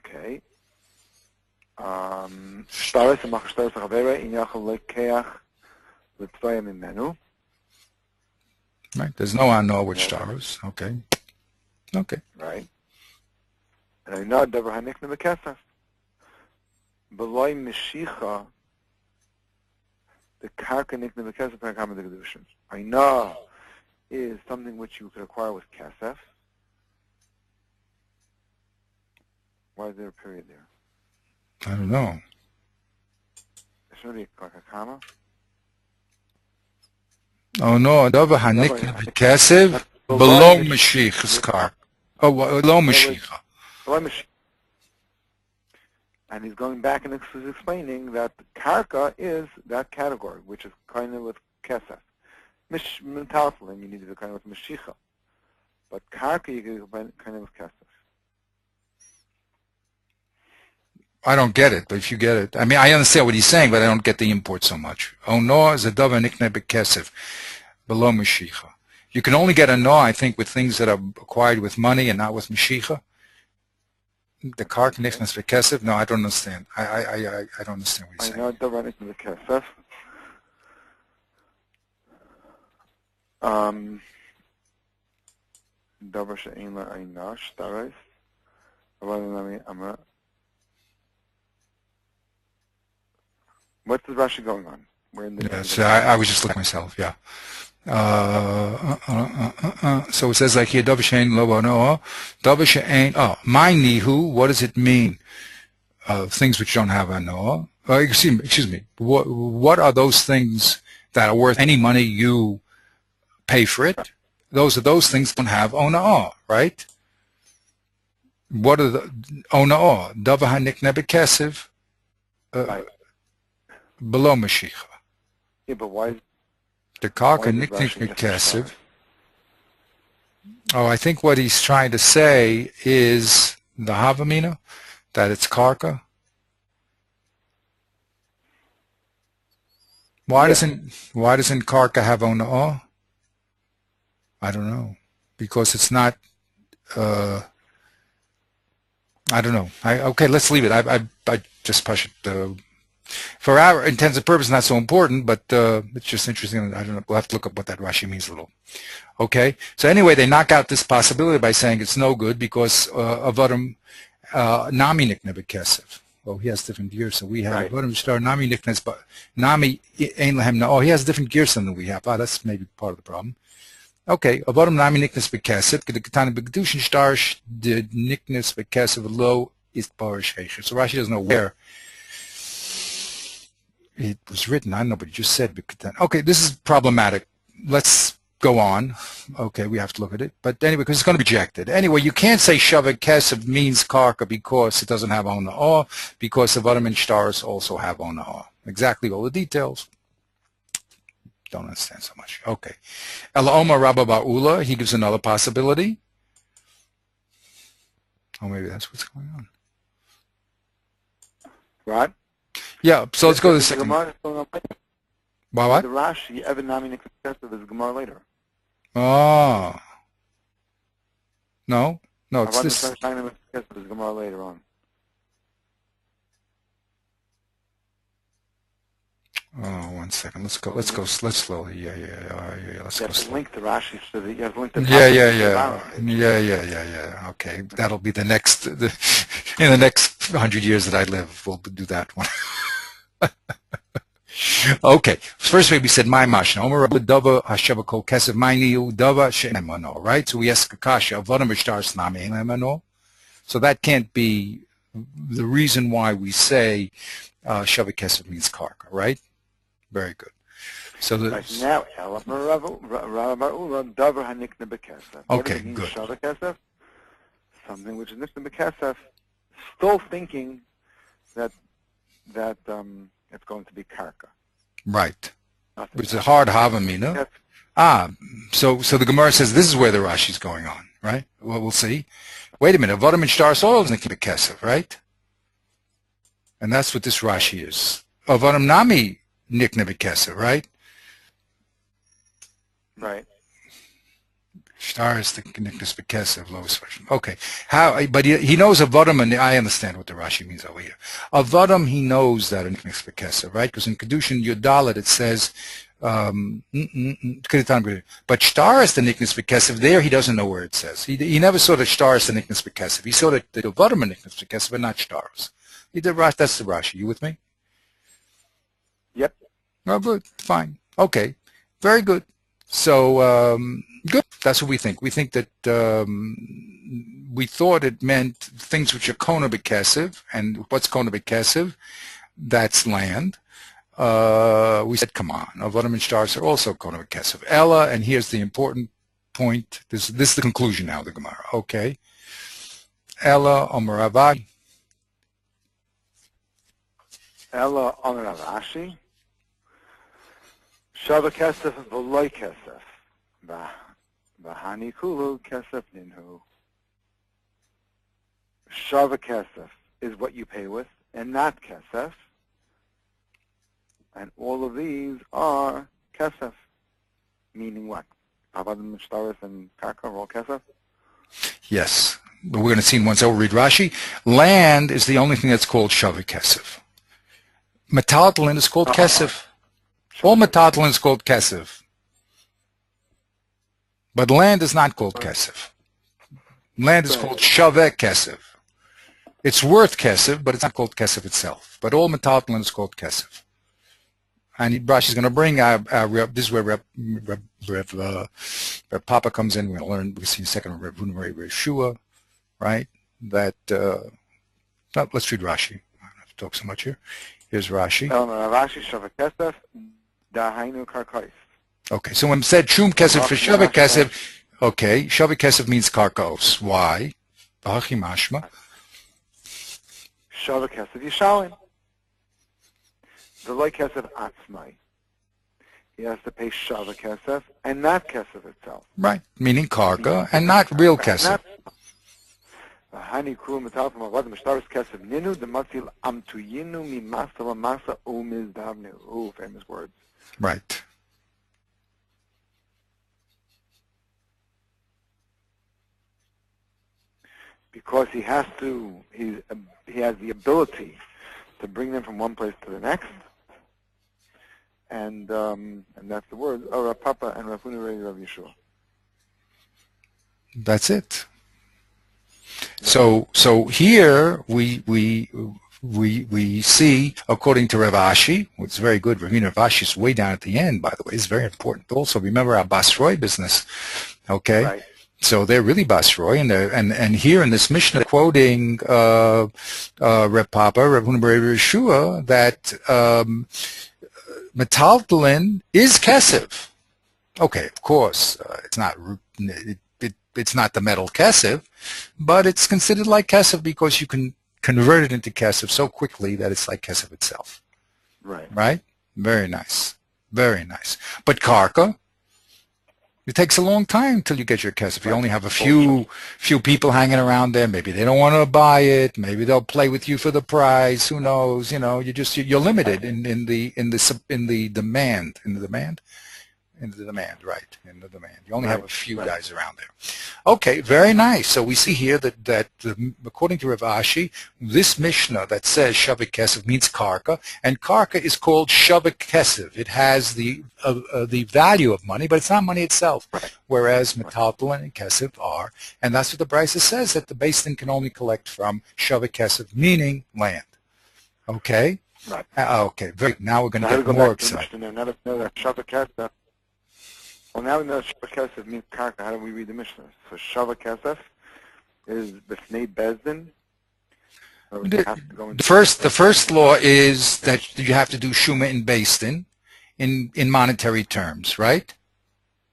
Okay. Shtaris and machshtaris chavera in yachal lekeach l'tzvayim imenu. Right. There's no ano with shtaris. Okay. Right. And I know davar hanikna bekesef. Beloy Meshicha, the karka nikna bekesef parakam the kedushin. I know is something which you could acquire with kesef. Why is there a period there? I don't know. There should be like a comma. Oh no, davar hanikna b'kesef below Mashiach's car. Oh, below Mashiach. Beloy Meshicha. And he's going back and he's explaining that karka is that category, which is kind of with kesef. Metaltalin, you need to do kind of with meshicha. But karka, you can do kind of with kesef. I don't get it, but if you get it, I mean, I understand what he's saying, but I don't get the import so much. Oh no, is a davar nikne b'kesef below meshicha. You can only get a no, I think, with things that are acquired with money and not with meshicha. The karka nichnas v'kesef? No, I don't understand. I don't understand what he's saying. I know davar nikna v'kesef. Davar she'ein la'ayna shtaris. What's the Rashi going on? We're in the. Yes, I was just looking myself. Yeah. So it says like here, davar she'ein lo b'noah, davar she'ein. Oh, my nihu. What does it mean? Things which don't have a noah. Excuse me. What are those things that are worth any money you pay for it? Those things don't have ona, right? What are the ona? Davar hanikne b'kesef below mashiach. Yeah, but why? The karka nikne b'kesef. Oh, I think what he's trying to say is the havamina, that it's karka. Why doesn't karka have ona? I don't know, because it's not. I don't know. Okay, let's leave it. I just push it. For our intents and purposes, not so important, but it's just interesting. I don't know. We'll have to look up what that Rashi means a little. Okay. So anyway, they knock out this possibility by saying it's no good because avodim nami nikne bekesef. Oh, he has different gears, so we have avodim shtar nami niknes, but nami ein lahem na. Oh, he has different gears than we have. That's maybe part of the problem. Okay, avodim nami niknes bekesef. The ketana begdushin shtar the niknes bekesef lo is parish. So Rashi doesn't know where it was written. I don't know, but he just said. Okay, this is problematic. Let's go on. Okay, we have to look at it. But anyway, because it's going to be rejected. Anyway, you can't say Shavak Kesef means Karka because it doesn't have Ona Or, because the Vodam and Stars also have Ona Or. Exactly all the details. Don't understand so much. Okay. Ela Omar Rabba Ba'ula, he gives another possibility. Oh, maybe that's what's going on. Right? Yeah, so let's go to the second. What? What? The Rashi, Evan Nami Nikesef is Gemara later. Oh. No, it's Avad this. Is Gemara later on. Oh, 1 second. Let's slowly. Yeah. Let's go slowly. Link to Rashi so that you have linked to Yeah. Okay, that'll be the next. In the next 100 years that I live, we'll do that one. Okay. First we said my mashna. Omer Rabbi Dava Hashava Kol Kesev Ma'iniu Dava She'emano. Right. So we ask Akasha Avodim Ishtar Snami Emano. So that can't be the reason why we say Shava Kesev means Karka. Right. Very good. So now, okay, good. Shava Kesef, something which is Nikne Bekesef, still thinking that it's going to be Karka. Right. Which is a hard Havamina. So the Gemara says this is where the Rashi's going on, right? Well, we'll see. Wait a minute. Avodim and Shtar Soil is Nikne Bekesef, right? And that's what this Rashi is. Avodim Nami Nikne Bekesef, right? Right. Shtar is the Niknes Bekesef, lowest version. Okay. But he knows Avodim, and I understand what the Rashi means over here. Avodim, he knows that in Niknes Bekesef, right? Because in Kedushin Yudalit it says, but Shtar is the Niknes Bekesef. There he doesn't know where it says. He never saw that Shtar is the Niknes Bekesef. He saw that the Avodim are Niknes Bekesef, but not Stars. That's the Rashi. You with me? Yep. Oh, good. Fine. Okay. Very good. So, good. That's what we think. We think that we thought it meant things which are Kona Bekesiv. And what's Kona Bekesiv? That's land. We said, come on. Avodim and Stars are also Kona Bekesiv. Ella, and here's the important point. This is the conclusion now of the Gemara. Okay. Ella, Omer Avad. Ella, Omer Avashi. Shava Kesef v'loy Kesef. V'hani kulu Kesef ninhu. Shava Kesef is what you pay with, and not Kesef. And all of these are Kesef. Meaning what? Avadim, Shtaris, and Karka are all Kesef? Yes. But we're going to see in one second. We'll read Rashi. Land is the only thing that's called Shava Kesef. Metaltalin is called Kesef. All metaltalin is called kesef, but land is not called kesef. Land is called shaveh kesef. It's worth kesef, but it's not called kesef itself. But all metaltalin is called kesef. And Rashi is going to bring this is where Reb Papa comes in. We're going to learn. We see in a second Reb Yeshua, right? That let's read Rashi. I don't have to talk so much here. Here's Rashi. Rashi shaveh kesef. Okay, so when it said Shum Kesef for Shaveh Kesef, okay, Shaveh Kesef means Karkos. Why? B'hachi mashma. Shaveh Kesef Yishalim. The loy Kesef Atzmai. He has to pay Shaveh Kesef and not Kesef itself. Right, meaning Karka and not real Kesef. Hani kuru metal from avad mishtaris Kesef ninu the matil amtuyinu mi masa masa umiz davnu. Ooh, famous words. Right. Because he has the ability to bring them from one place to the next. And that's the word. Oh, Rav Papa and Rav Huna Rav Yeshua. That's it. So here we see, according to Rav Ashi, which is very good. Rav Ashi is way down at the end, by the way. It's very important. Also, remember our Basroi business, okay? Right. So they're really Basroi, and here in this Mishnah, quoting Rav Papa, Rav Huna Bar Yeshua, that metaltalin is kesef. Okay, of course, it's not. It's not the metal kesef, but it's considered like kesef because you can convert it into kesef so quickly that it's like kesef itself. Right. Right? Very nice. Very nice. But karka, it takes a long time till you get your kesef. You only have a few people hanging around there. Maybe they don't want to buy it. Maybe they'll play with you for the price. Who knows? You know, you're limited in the demand. Right, in the demand. You only have a few guys around there. Okay, very nice. So we see here that according to Rav Ashi, this Mishnah that says Shavik Kesef means karka, and karka is called Shavik Kesef. It has the value of money, but it's not money itself, whereas metaltalin and Kesef are, and that's what the Brisa says, that the Beis Din can only collect from Shavik Kesef, meaning land. Okay? Right. Okay, now we're going to get more excited. Now that we know that Shavik Kesef, well, now we know that Shavik Kesef means karka. How do we read the Mishnah? So Shavik Kesef is b'fnei Beis Din. The first law is that you have to do shuma in Beis Din in monetary terms, right?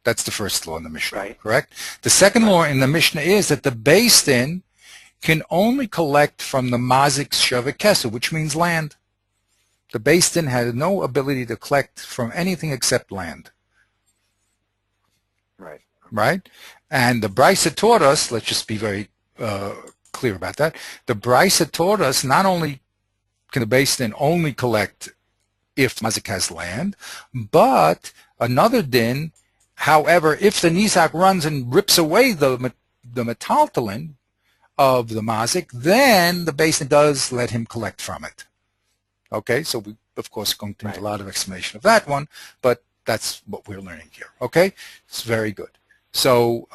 That's the first law in the Mishnah, correct? The second law in the Mishnah is that the Beis Din can only collect from the mazik Shavik Kesef, which means land. The Beis Din has no ability to collect from anything except land. Right? And the Brisa taught us, let's just be very clear about that, the Brisa taught us not only can the Beis Din only collect if mazik has land, but another din, however, if the nizak runs and rips away the metaltalin of the mazik, then the Beis Din does let him collect from it. Okay, so we, of course, going to do a lot of explanation of that one, but that's what we're learning here. Okay, it's very good. So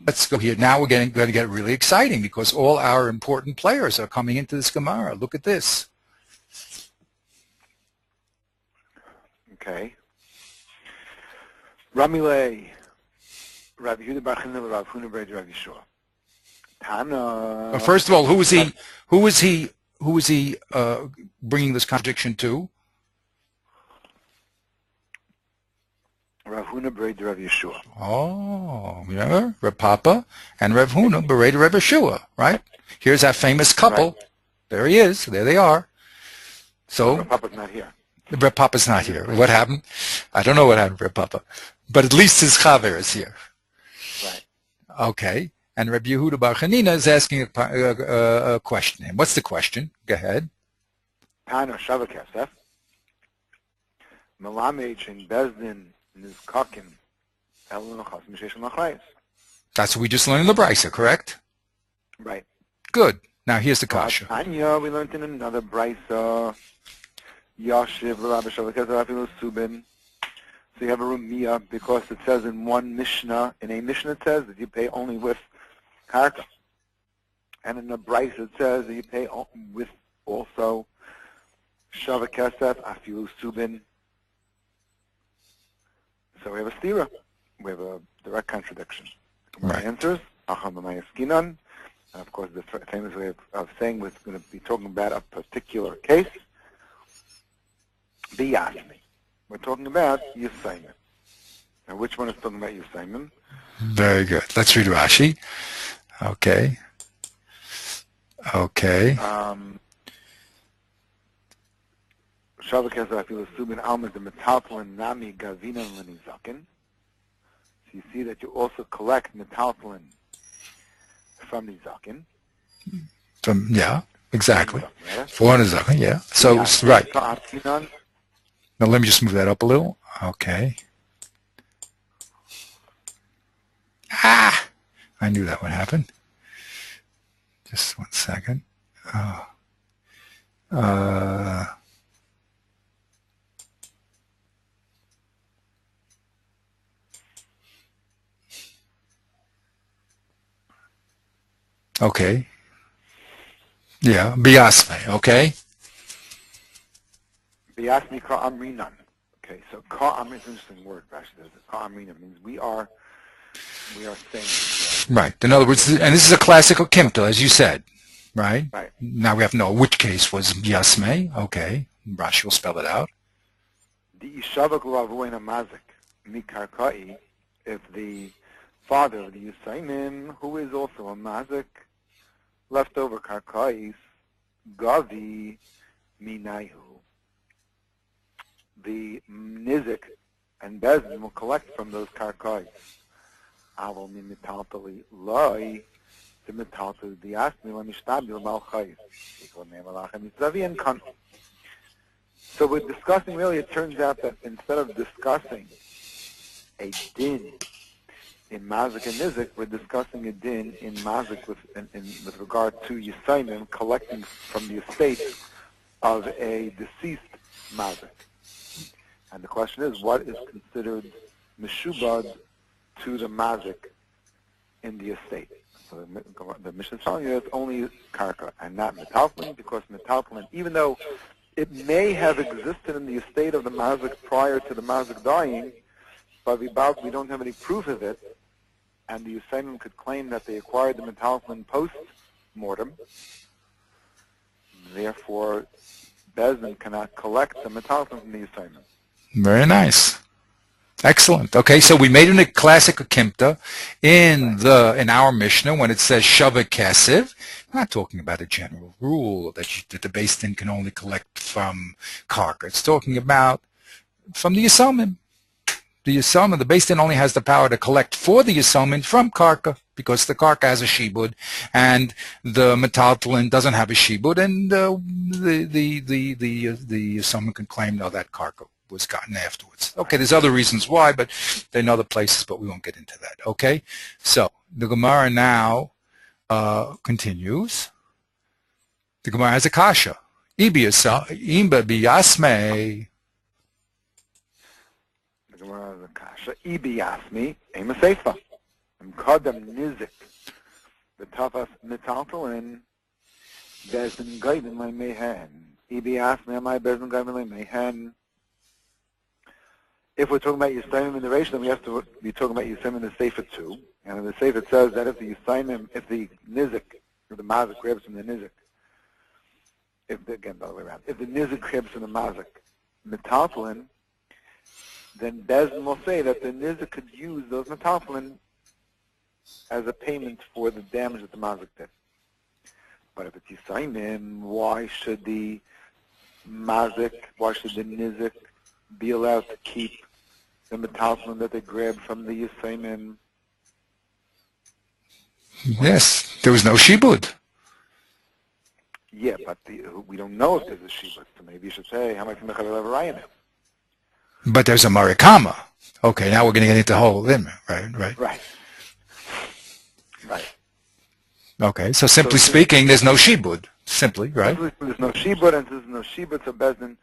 let's go here. Now we're going to get really exciting because all our important players are coming into this Gemara. Look at this. Okay. Ramile, Rabbi Yehuda Bar Chanina, Rav Huna Bar Yeshua. Tana. First of all, who was he bringing this contradiction to? Rav Huna Bar Rav Yeshua. Oh, remember? Rav Papa and Rav Huna Bar Rav Yeshua, right? Here's that famous couple. Right. There he is. There they are. So Rav Papa's not here. Rav Papa's not here. What happened? I don't know what happened to Rav Papa. But at least his chaver is here. Right. Okay. And Rabbi Yehuda Bar Chanina is asking a question. And what's the question? Go ahead. Tana Shavik Kesef. Melamed in Beis Din. That's what we just learned in the Brisa, correct? Right. Good. Now here's the kasha. Anya, we learned in another Brisa. Yashiv l'Rabbi Shavik Kesef afilu subin. So you have a rumiyah because it says in one Mishnah, in a Mishnah it says that you pay only with karka. And in the Brisa it says that you pay with also Shavik Kesef afilu subin. So we have a stira. We have a direct contradiction. Right. Answers, and of course the famous way of saying we're going to be talking about a particular case. Biyasmi. We're talking about Yisayim. Now which one is talking about Yisayim? Very good. Let's read Rashi. Okay. Okay. Shavik Kesef afilu subin alma de metaltalin nami gavinan lenizakin. So you see that you also collect metaltalin from nizakin. From exactly. For nizakin, yeah. So right. Now let me just move that up a little. Okay. I knew that would happen. Just 1 second. Okay. Yeah. Biasme. Okay. Biasmi ka'amrinan. Okay, so ka'amrin is an interesting word, actually. Ka'amrinan means we are saying. Right. In other words, and this is a classical kimta, as you said, right? Right. Now we have to know which case was biasme. Okay. Rashi will spell it out. The ishavak lavuena mazik mikarkai, if the father of the Yisainim, who is also a mazik, leftover karkais, gavi minayu, the nizik and bezin will collect from those karkais. Aval mi mitaltali loy, the mitaltali diasmi la mishtabil malchais, equal nemalachem yitzavi and kan. So we're discussing, really, it turns out that instead of discussing a din in mazik and nizik, we're discussing a din in mazik with regard to Yisainim collecting from the estate of a deceased mazik. And the question is, what is considered meshubad to the mazik in the estate? So the Mishnah is telling you it's only karka and not metaltalin, because metaltalin, even though it may have existed in the estate of the mazik prior to the mazik dying, but we don't have any proof of it, and the Yisainim could claim that they acquired the metaltalin post-mortem. Therefore, Bezdin cannot collect the metaltalin from the Yisainim. Very nice. Excellent. Okay, so we made a classic akimta in our Mishnah when it says shava kesiv. We're not talking about a general rule that the Beis Din can only collect from karka. It's talking about from the Yisomim. The Beis Din only has the power to collect for the Yisomim from karka, because the karka has a shibud and the metaltalin doesn't have a shibud, and the Yisomim can claim, no, that karka was gotten afterwards. Okay, there's other reasons why, but they're in other places, but we won't get into that. Okay, so the Gemara now continues. The Gemara has a kasha. Imba biyasme. The Gemara has a kasha. Ibiyasmi ema seifa. Mkadam nizik. The tafas metaltalin. Bezin gaivin le mehen. Ibiyasmi amai bezin gaivin le mehen. If we're talking about Yisayim in the Rishon, we have to be talking about Yisayim in the Sefer too. And in the Sefer it says that if the Nizik, or the Mazik grabs from the Nizik, again, the other way around, if the Nizik grabs from the Mazik metaltalin, then Bezin will say that the Nizik could use those metaltalin as a payment for the damage that the Mazik did. But if it's Yisayim, why should the Nizik be allowed to keep the metaltalin that they grabbed from the Yisayim? Yes, there was no shibud. Yeah, but we don't know if there's a shibud, so maybe you should say, how much Mechavelav. But there's a marikama. Okay, now we're going to get into the whole limit, right? Right. Okay, so simply speaking, there's no shibud, simply, right? There's no shibud, and there's no shibud, so Bezdin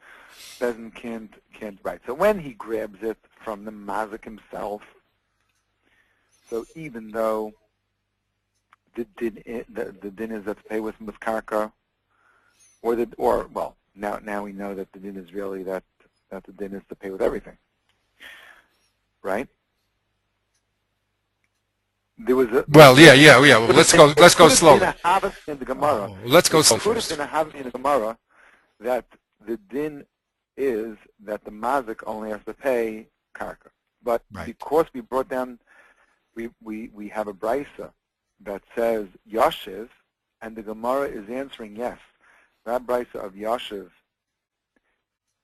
can't write. So when he grabs it from the mazik himself, so even though the din is that to pay with karka, now we know that the din is really that the din is to pay with everything, right? There was a yeah. Well, let's go slowly. Let's go slowly. Could have been a having in the Gemara that the din is that the mazik only has to pay karka, but because we brought down, we have a brisa that says yashiv, and the Gemara is answering yes. That brisa of yashiv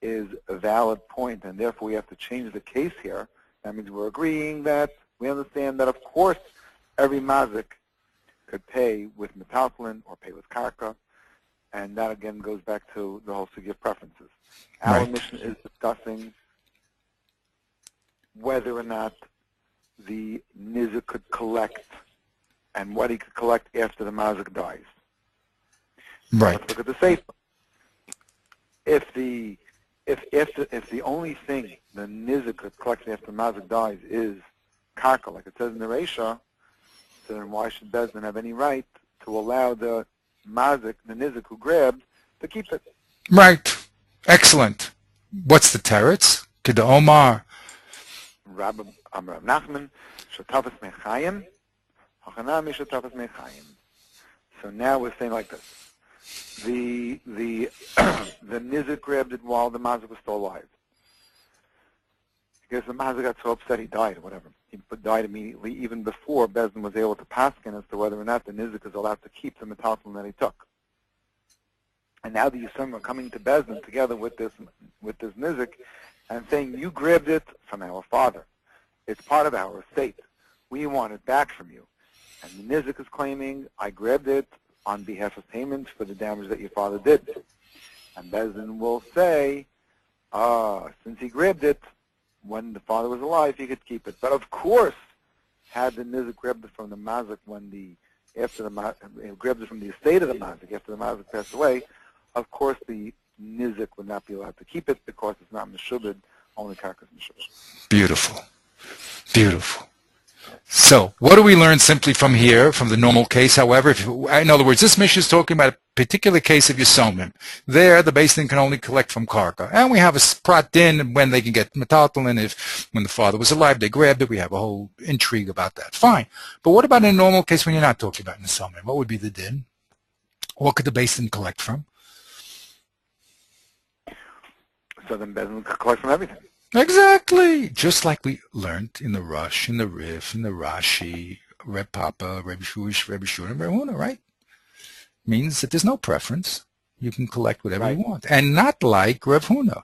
is a valid point, and therefore we have to change the case here. That means we're agreeing that we understand that, of course, every mazik could pay with metaltalin or pay with karka, and that again goes back to the whole sugya of preferences. Our mission is discussing whether or not the nizik could collect and what he could collect after the mazik dies. Right. Let's look at the sefer. if the only thing the nizik that's collected after mazik dies is karka, like it says in the Reisha, so then why should Bezdin have any right to allow the mazik, the nizik who grabbed, to keep it? Right. Excellent. What's the teretz? Kida Omar. Rabbi Nachman, Shatafas Mechayim, Hachanami Shatafas Mechayim. So now we're saying like this. The the nizik grabbed it while the mazik was still alive. Because the mazik got so upset he died or whatever. He died immediately, even before Bezdin was able to paskin as to whether or not the nizik is allowed to keep the metalton that he took. And now the Yisraelim are coming to Bezdin together with this nizik and saying, you grabbed it from our father. It's part of our estate. We want it back from you. And the nizik is claiming, I grabbed it on behalf of payment for the damage that your father did. And Bezdin will say, since he grabbed it when the father was alive, he could keep it. But of course, had the nizik grabbed it from the mazik grabbed it from the estate of the mazik after the mazik passed away, of course the nizik would not be allowed to keep it because it's not meshubed, only karkas meshubed. Beautiful. Beautiful. So, what do we learn simply from here, from the normal case? However, in other words, this mission is talking about a particular case of Yisomim. There, the Beis Din can only collect from Karka. And we have a prat din when they can get metaltalin. When the father was alive, they grabbed it. We have a whole intrigue about that. Fine. But what about in a normal case when you're not talking about Yisomim? What would be the din? What could the Beis Din collect from? So then Beis Din could collect from everything. Exactly. Just like we learned in the Rush, in the Rif, in the Rashi, Reb Papa, Reb Shuish, Reb Shur, and Reb Huna, right? Means that there's no preference. You can collect whatever you want. And not like Reb Huna.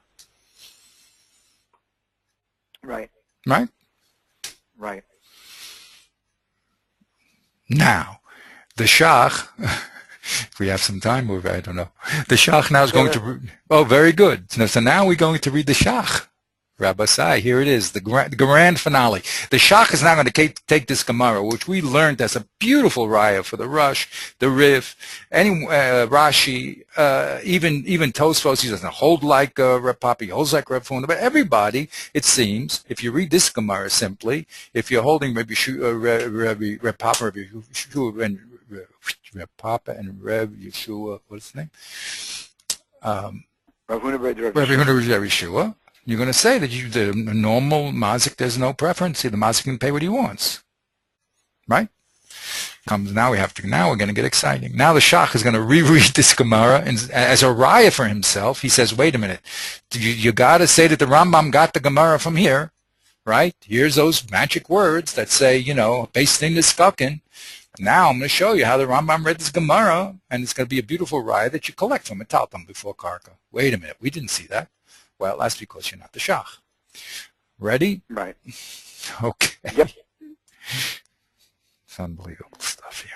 Right. Right? Right. Now, the Shach, if we have some time, or I don't know. The Shach now is going to... Oh, very good. So now we're going to read the Shach. Rabbi Sai, here it is, the grand finale. The Shach is now going to take this Gemara, which we learned as a beautiful raya for the Rush, the Rif, Rashi, even Tosfos. He doesn't hold like Reb Papa, he holds like Reb Huna. But everybody, it seems, if you read this Gemara simply, if you're holding Reb Papa, Reb Yeshua, and Reb Papa and Reb Yeshua, what's his name? Reb Huna, Reb Yeshua. You're going to say that the normal mazik, there's no preference. See, the mazik can pay what he wants, right? Now we're going to get exciting. Now the Shach is going to reread this Gemara and, as a raya for himself. He says, wait a minute, you got to say that the Rambam got the Gemara from here, right? Here's those magic words that say, Beis Din is skuckin. Now I'm going to show you how the Rambam read this Gemara, and it's going to be a beautiful raya that you collect from a Talmud before Karka. Wait a minute, we didn't see that. Well, that's because you're not the Shach. Ready? Right. Okay. Yep. It's unbelievable stuff here.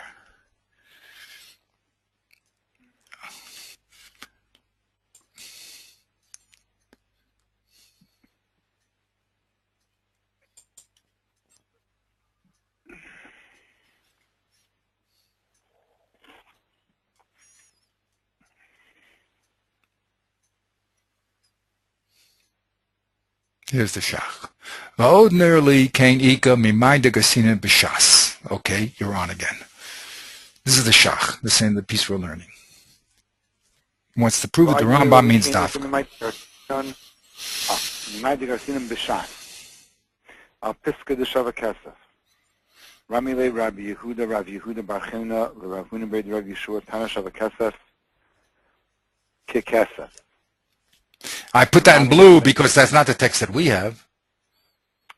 Here's the Shach. Ordinarily, Kain Ika Mimaida Gasina B'Shas. Okay, you're on again. This is the Shach, the same the piece we're learning. Wants to prove that the Rambam means dafka. Mimaida Gasina B'Shas. Piska de Shava Kesef. Ramile Rabbi Yehuda Bar Chena, Rav Huna Beit Rav Yeshua, Tana Shava Kesef, Kekesef. I put that in blue because that's not the text that we have.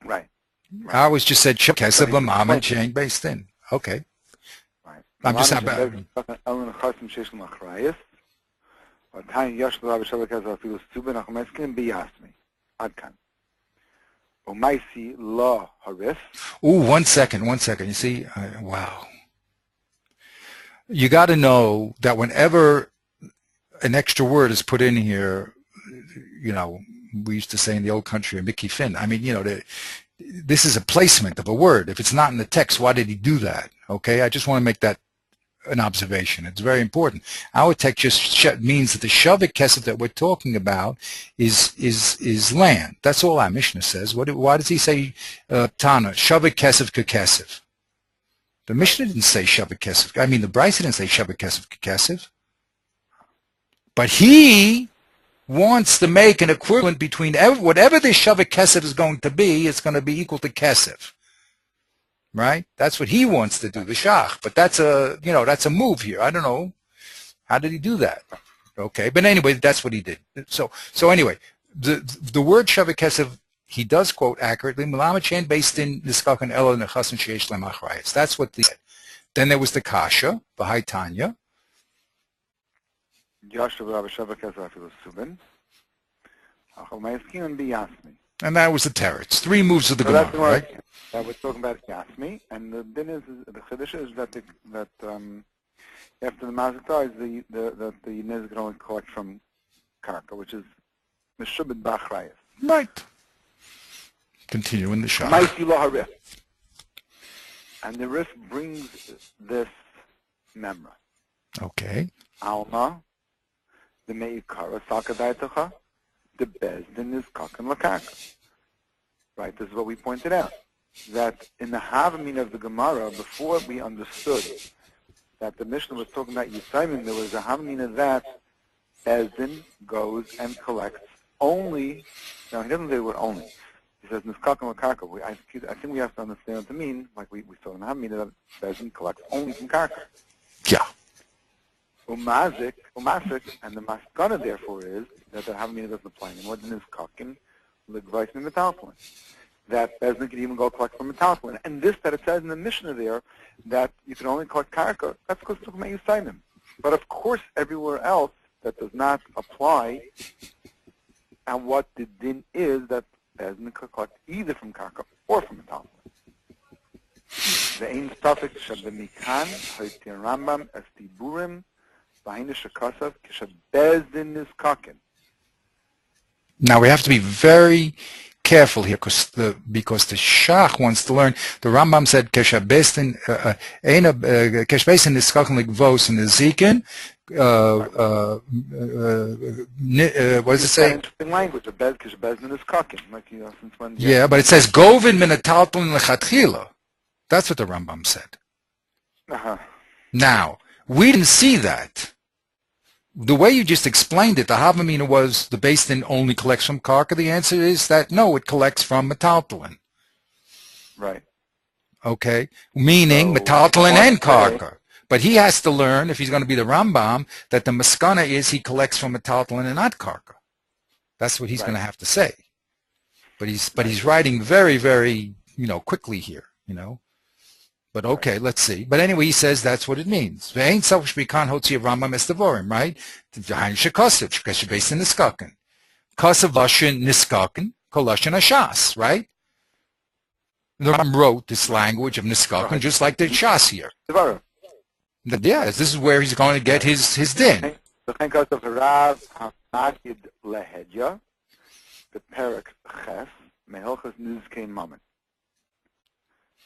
Right. I always just said Kesef Lamam and Chain Beis Din. Okay. Right. I'm just happy. Ooh, one second. You see, wow. You got to know that whenever an extra word is put in here, we used to say in the old country, Mickey Finn. I mean, this is a placement of a word. If it's not in the text, why did he do that? Okay, I just want to make that an observation. It's very important. Our text just means that the shavik kesef that we're talking about is land. That's all our Mishnah says. Why does he say Tana shavik kesef kekesef? The Mishnah didn't say shavik kesef. I mean, the Brisa didn't say shavik kesef kekesef. But he wants to make an equivalent between whatever the shavik kesef is going to be. It's going to be equal to kesef. Right? That's what he wants to do, the shach. But that's a move here. I don't know. How did he do that? Okay. But anyway, that's what he did. So anyway, the word shavik kesef, he does quote accurately. Mulamachain based in Niskakan Elo Nechasan Sheish Lemachrayas. That's what they said. Then there was the Kasha, the Haitanya. And that was the teretz. 3 moves of the Gemara, right? That we're talking about Yasmi, and the din is the chiddush is that after the mazik dies, the nez can only collect from karka, which is meshubed b'achrayas. Right. Continue in the shah. And the Rif brings this memra. Okay. Alma, the meikara sakadaitacha, the bezdin is kakan lakaka. Right. This is what we pointed out. That in the Havamin of the Gemara, before we understood that the Mishnah was talking about Yisayim, there was a Havamin of that Bezdin goes and collects only, now he doesn't say the word only, he says Niskakan Lakarka. I think we have to understand what to mean, like we saw in the Havamin, that Bezdin collects only from Karka. Yeah. Umasik, and the Maskana therefore is that the Havamin doesn't apply anymore than Niskakan, Ligvais and Metalflin. That Bezdin could even go collect from Metalflin. And this that it says in the Mishnah there, that you can only collect Karka, that's because it's talking about Yisayim. But of course, everywhere else, that does not apply. And what the din is that Bezdin could collect either from Karka or from Metalflin. The ein suffix shabemikan haitir Rambam estiburim v'hainu shekasav k'shab Bezdin is kakin. Now we have to be very careful here because the Shach wants to learn. The Rambam said keshabestin is kakin ligvos in the zikin. What does it say? Interesting language. Keshabestin is kakin. Since when? Yeah, but it says govin min atalton lechatchila. That's what the Rambam said. Now we didn't see that. The way you just explained it, the Havamina was the Beis Din only collects from Karka. The answer is that no, it collects from Metaltalin. Right. Okay? Meaning Metaltalin and Karka. But he has to learn, if he's going to be the Rambam, that the Maskana is he collects from Metaltalin and not Karka. That's what he's going to have to say. But he's writing very, very, quickly here, But okay, let's see. But anyway, he says that's what it means. Right? Because you're based in Niskaken. Kasavashin Niskaken, Kolashin Ashas, right? The Ram wrote this language of Niskaken just like the Shas here. Yeah, this is where he's going to get his din. The Rav Hamagid Lehedya, the Perak Ches, Mehelchas Nizkein Mammon.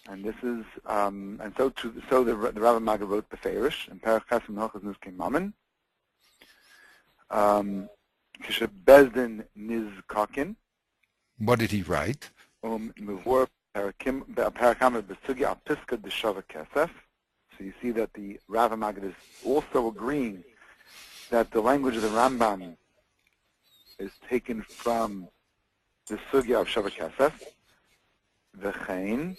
And this is, and so the Rav Maga wrote the Beferish, and Perach Ches Melchas Nizkein Mammon. Kishe Bezdin Nizkakin. What did he write? Mevor Parakam Besugi Al Piska Deshava Kesef. So you see that the Rav Maga is also agreeing that the language of the Rambam is taken from the Sugya of Shava Kesef. V'chein.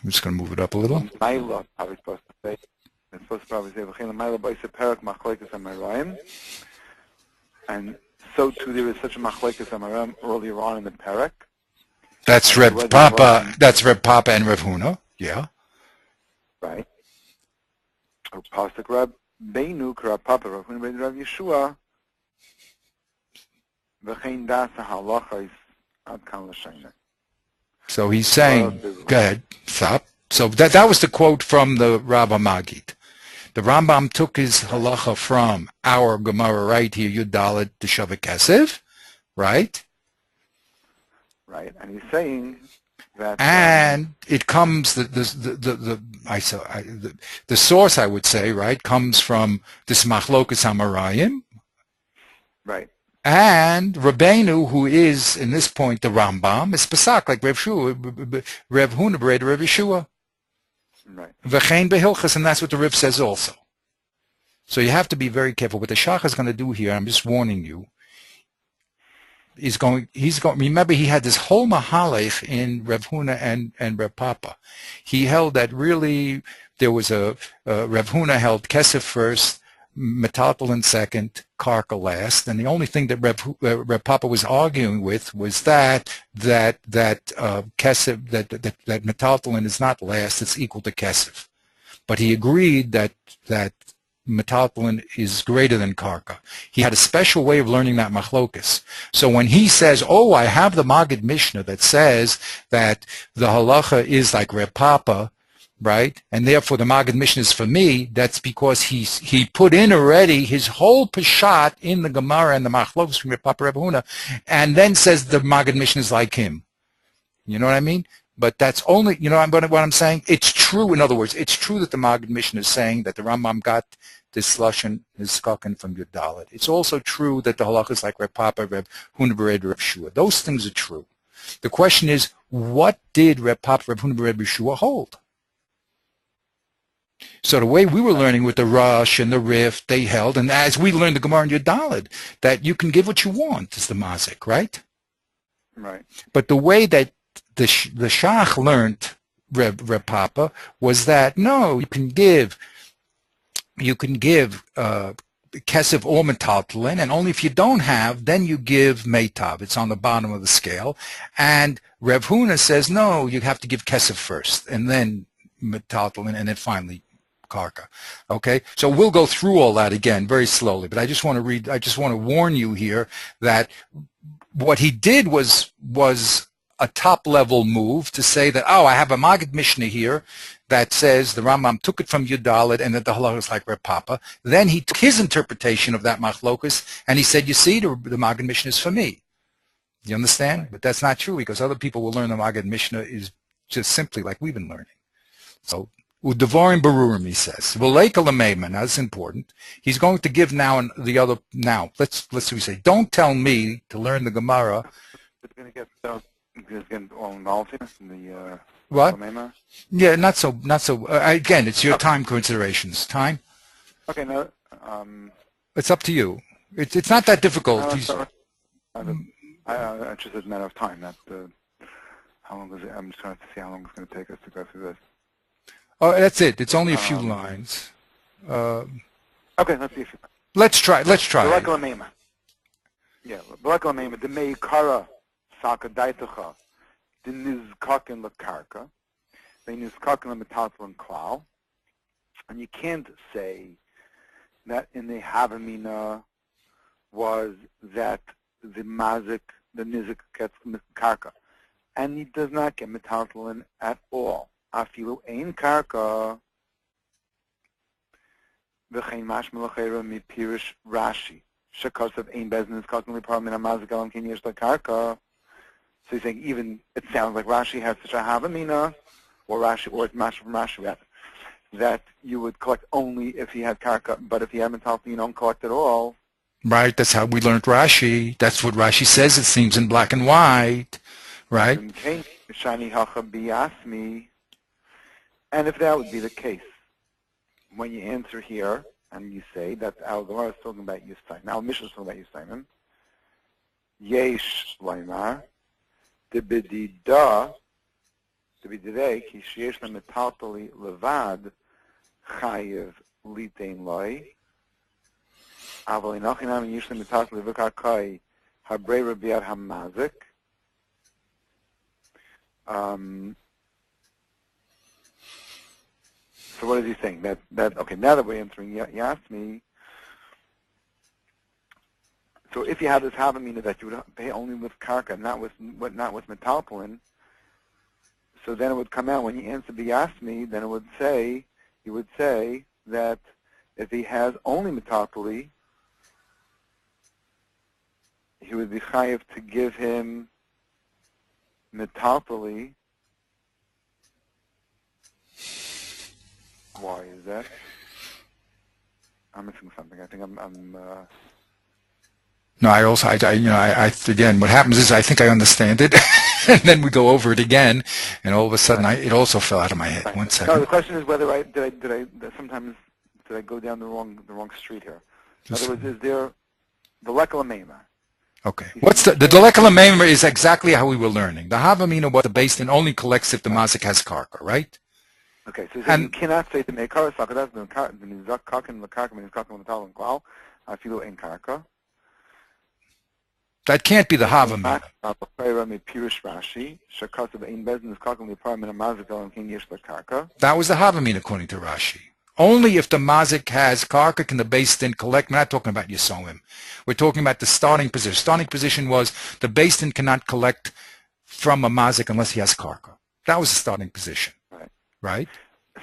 I'm just going to move it up a little. Maila, how are we supposed to say? It's supposed to probably say, and so too there is such a machlekes amarim earlier on in the parak. That's Reb Papa. That's Reb Papa and Reb Huna. Yeah. Right. Or pasuk Reb Beinu Reb Papa Reb Huna Reb Yeshua. V'chein das halacha is ad kan l'shayna. So he's saying, go ahead, stop. So that was the quote from the Rav Magid. The Rambam took his halacha from our Gemara right here, Yud Dalet to Shava Kesef, right? Right, and he's saying That and it comes the source, I would say, right, comes from this Machlokas Hamarayim, right. and Rabbeinu, who is in this point the Rambam, is Pasak like Rev Huna B'Rei Rev Yeshua, Right. V'chein Behilchas, and that's what the Riv says also. So you have to be very careful. What the Shach is going to do here, I'm just warning you, he's going, remember he had this whole mahalech in Rev Huna and Rev Papa. He held that really there was Rev Huna held Kesef first, Metaltalin second, Karka last, and the only thing that Rev Papa was arguing with was that Kesef, that Metaltalin is not last, it's equal to Kesef. But he agreed that Metaltalin is greater than Karka. He had a special way of learning that machlokus. So when he says, oh, I have the Maggid Mishnah that says that the halacha is like Reb Papa, right, and therefore the Maggid Mishnah is for me, that's because he put in already his whole peshat in the Gemara and the machlokus from Reb Papa Reb Huna, and then says the Maggid Mishnah is like him. You know what I mean? But that's only, you know what I'm saying? It's true, in other words, it's true that the Maggid Mishnah is saying that the Rambam got this Lashon is skoken from Yud Dalet. It's also true that the halacha is like Reb Papa, Reb Huna B'Rei Reb Shua. Those things are true. The question is, what did Reb Papa, Reb Huna B'Rei Reb Shua hold? So the way we were learning with the Rush and the Rif, they held, and as we learned the Gemara in Yud Dalet, that you can give what you want is the mazik, right? Right. But the way that the Shach learned Reb Papa was that, no, you can give kesef or metaltalin, and only if you don't have, then you give meitav. It's on the bottom of the scale. And Rev Huna says, no, you have to give kesef first, and then metaltalin, and then finally karka. Okay? So we'll go through all that again very slowly, but I just want to warn you here that what he did was a top-level move to say that, oh, I have a Maggid Mishnah here that says the Rambam took it from Yud Dalet and that the halacha is like Reb Papa. Then he took his interpretation of that machlokus and he said, you see, the Maggid Mishnah is for me. You understand? Right. But that's not true because other people will learn the Maggid Mishnah is just simply like we've been learning. So, Udevarim Barurim, he says. V'leika l'meiman, that's important. He's going to give now let's see what he say. Don't tell me to learn the Gemara. It's going to get all involved in the what? Lamema? Yeah, not so. Again, it's your time considerations. Time? Okay, no. It's up to you. It's not that difficult. I just a matter of time. Not how long is it? I'm just trying to see how long it's going to take us to go through this. Oh, that's it. It's only a few lines. Okay, let's see. Let's try. V'leika l'meiman. Yeah, v'leika l'meiman. The meikara saka daitacha. The nizkakin l'karka. The nizkakin l'metaltalin klal. And you can't say that in the Havamina was that the mazik, the nizik gets karka. And he does not get metaltalin at all. Afilu ein karka. V'chein mashma l'chera mi pirish Rashi. Shekasav ein bezin nizkakin l'par min hamazik elam kin yesh l'karka. So he's saying even it sounds like Rashi has such a havamina, or it's mashma from Rashi, that you would collect only if he had karka, but if he had metaltalin, you don't collect at all. Right, that's how we learned Rashi. That's what Rashi says, it seems, in black and white. Right? And if that would be the case, when you answer here, and you say that our Gemara is talking about Yisayim, now Mishnah is talking about Yisayim, Yesh Laimar, Tibidida, Tibididei, Ki Sheyesh Metaltali Levad, Chayev Litein Loi, Aval Inachinam Yesh Metaltali Vikakai, Habrei Rabiat Hamazik. So what is he saying? That okay, now that we're answering, you asked me, so if you have this havamina that you would pay only with karka, not with metaltalin, so then it would come out when you answer the yasmi, then you would say that if he has only metaltali, he would be chayiv to give him metaltali Why is that? I'm missing something. I think I'm No, again, what happens is I think I understand it, and then we go over it again, and all of a sudden it also fell out of my head. right. 1 second. No, the question is whether sometimes did I go down the wrong street here? In other words, is there the lekala mema? Okay. What's the lekala mema is exactly how we were learning. The havamina, what the Beis Din only collects if the mazik has karka, right? Okay, so you cannot say to me karka sakadas the nizak kakin the karka means kakin the talon klal afilu in karka. That can't be the havamina. That was the havamina according to Rashi. Only if the mazik has karka can the Beis Din collect. We're not talking about Yisomim. We're talking about the starting position. Starting position was the Beis Din cannot collect from a mazik unless he has karka. That was the starting position. Right?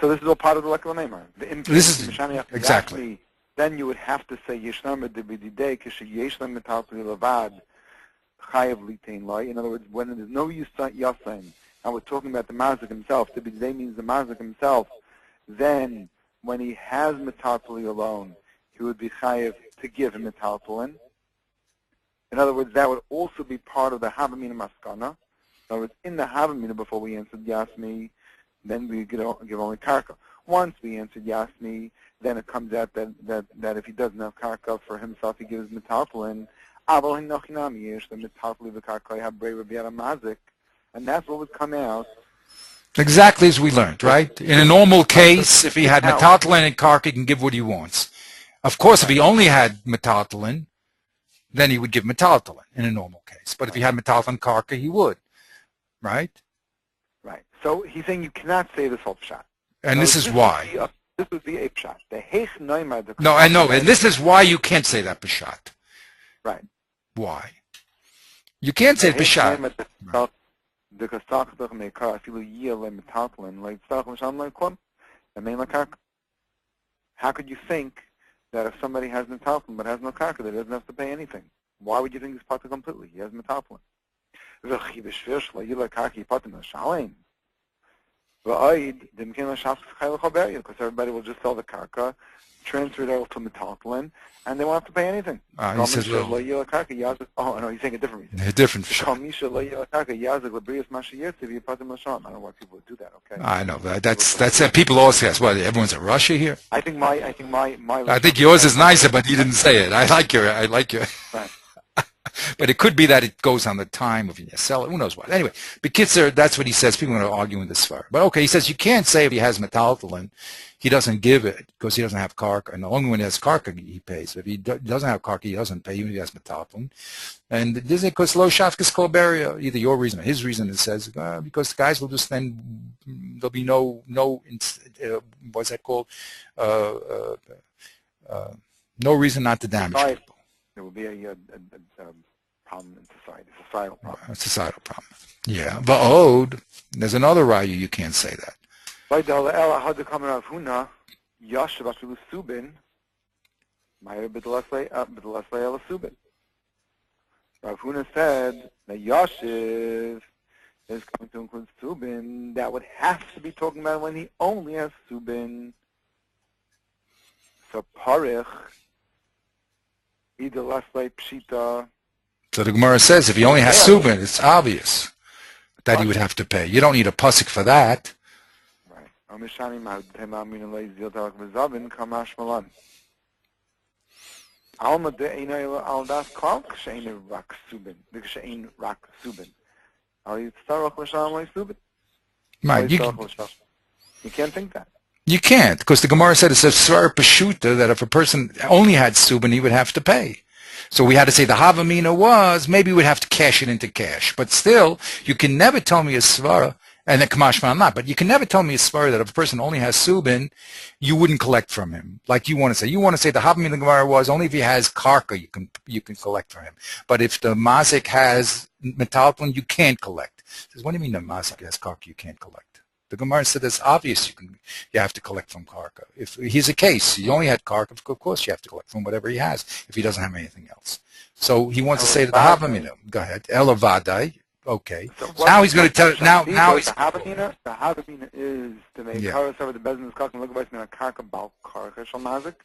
So this is all part of the lekala mema. This is exactly. Then you would have to say yeshnam debididei k'sheyeshnam metalpli levad chayav litain loy. In other words, when there's no yasain, and we're talking about the mazik himself, debididei means the mazik himself, then when he has metalpli alone, he would be chayav to give him metalpulin. In other words, that would also be part of the havamina maskana. In other words, in the havamina, before we answered yasmi, then we give only karka. Once we answered yasmi, then it comes out that if he doesn't have karka for himself, he gives metalpulin. And that's what would come out. Exactly as we learned, right? In a normal case, if he had metalpulin and karka, he can give what he wants. Of course, if he only had metalpulin, then he would give metalpulin in a normal case. But if he had metalpulin karka, he would, right? Right. So he's saying you cannot say this whole pshat. And this is why. This would be a pshat. No, I know, and this is why you can't say that pshat. Right. Why? You can't say pshat. How could you think that if somebody has metalpulin but has no karka, that he doesn't have to pay anything? Why would you think he's potter completely? He has metalpulin. Because everybody will just sell the karka, transfer it over to metalpulin, and they won't have to pay anything. He says, oh, no, he's saying a different reason. A different pshat. I don't know why people would do that, okay? I know. That's people always ask, what, everyone's in Russia here? I think yours is nicer, but you didn't say it. I like your. Right. But it could be that it goes on the time of you sell it. Who knows what? Anyway, Bekitzer, that's what he says. People are going to argue in this far. But okay, he says you can't say if he has metalpulin, he doesn't give it because he doesn't have karka. And only when he has karka, he pays. If he doesn't have karka, he doesn't pay, even if he has metalpulin. And this is because lo shafkes kol beria, either your reason or his reason, it says, because the guys will just then, there'll be no what's that called? No reason not to damage people. There will be a problem in society, a societal problem. A societal problem. Yeah. Va'od, there's another raya you can't say that. Rav Huna said that Yashiv is coming to include Subin. That would have to be talking about when he only has Subin. So Parich, either Laslay Pshita. So the Gemara says if he only has Subin, it's obvious that he would have to pay. You don't need a pasuk for that. Right. Alma de eina al das kal kshein rak subin. The kshein rak subin. Al yitzarach l'shalom lo subin. Right. You can't think that. You can't, because the Gemara said it's a svar peshuta that if a person only had subin, he would have to pay. So we had to say the havamina was, maybe we'd have to cash it into cash. But still, you can never tell me a svara, and then kamashma not, but you can never tell me a svara that if a person only has subin, you wouldn't collect from him. Like you want to say. You want to say the havamina the Gemara was, only if he has karka, you can collect from him. But if the mazik has metalpulin, you can't collect. Says, what do you mean the mazik has karka, you can't collect? The Gemara said it's obvious you have to collect from karka. If he's a case, he only had karka, of course you have to collect from whatever he has if he doesn't have anything else. So he wants to say to the havamina, go ahead, elavadai, Okay. So Now he's going to tell. Now he's. the Havamina is to make Karas over the business custom look like a karka bal karka shalmazik.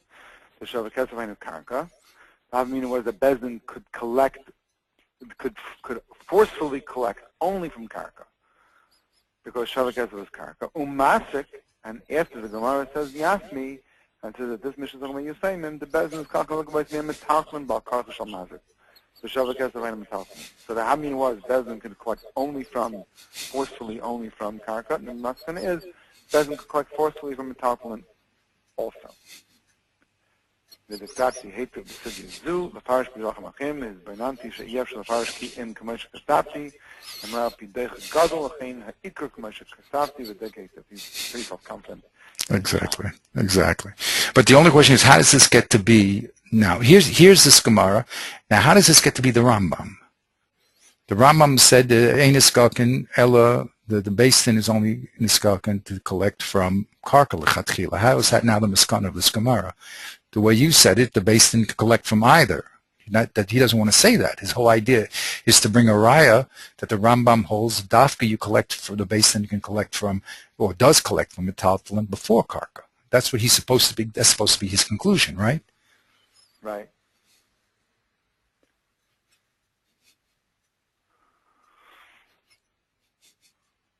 The Shavakesavain of karka. The Havamina was that Bezdin could forcefully collect only from karka, because Shavakesavain was karka. Umasik, and after the Gemara says Yasmi, and says that this mission is talking about Yisayim, the Bezdin is karka look like a metalman bal karka shalmazik. So the Hamin was Bezdin could collect forcefully only from Karka, and the Masana is Bezdin could collect forcefully from Metaltalin also. The Diktati hate to the Zu, the Parish B'Yacham Achim is Bernanti She'yev Shel Parish Ki in Kamesha Kastapti, and Rav Pidech Gadol Achein Ha'ikr Kamesha Kastapti, the decade that he's pretty self-confident. Exactly. But the only question is, how does this get to be? Now, here's this Gemara. Now, how does this get to be the Rambam? The Rambam said, "Ein niskaken ella." The Beis Din is only niskaken to collect from karka lechatchila. How is that now the miskan of this Gemara? The way you said it, the Beis Din can collect from either. Not that he doesn't want to say that. His whole idea is to bring a raya that the Rambam holds. Dafka you collect for the Beis Din, you can collect from, or does collect from metaltalin before karka. That's what he's supposed to be. That's supposed to be his conclusion, right? Right.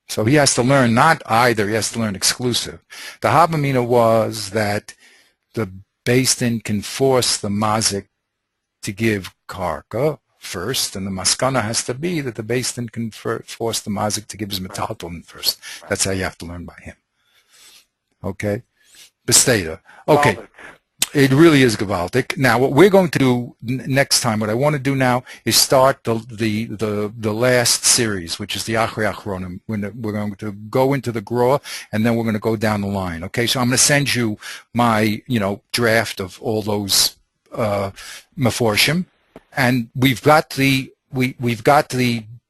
So he has to learn not either, he has to learn exclusive. The Havamina was that the Beis Din can force the mazik to give karka first, and the maskana has to be that the Beis Din can force the mazik to give his metaltalin first. That's how you have to learn by him. Okay? Besteda. Okay. It really is gewaltig. Now, what we're going to do next time, what I want to do now, is start the last series, which is the Achrei Achronim. We're going to go into the Gra, and then we're going to go down the line. Okay, so I'm going to send you my, draft of all those Meforshim, and we've got the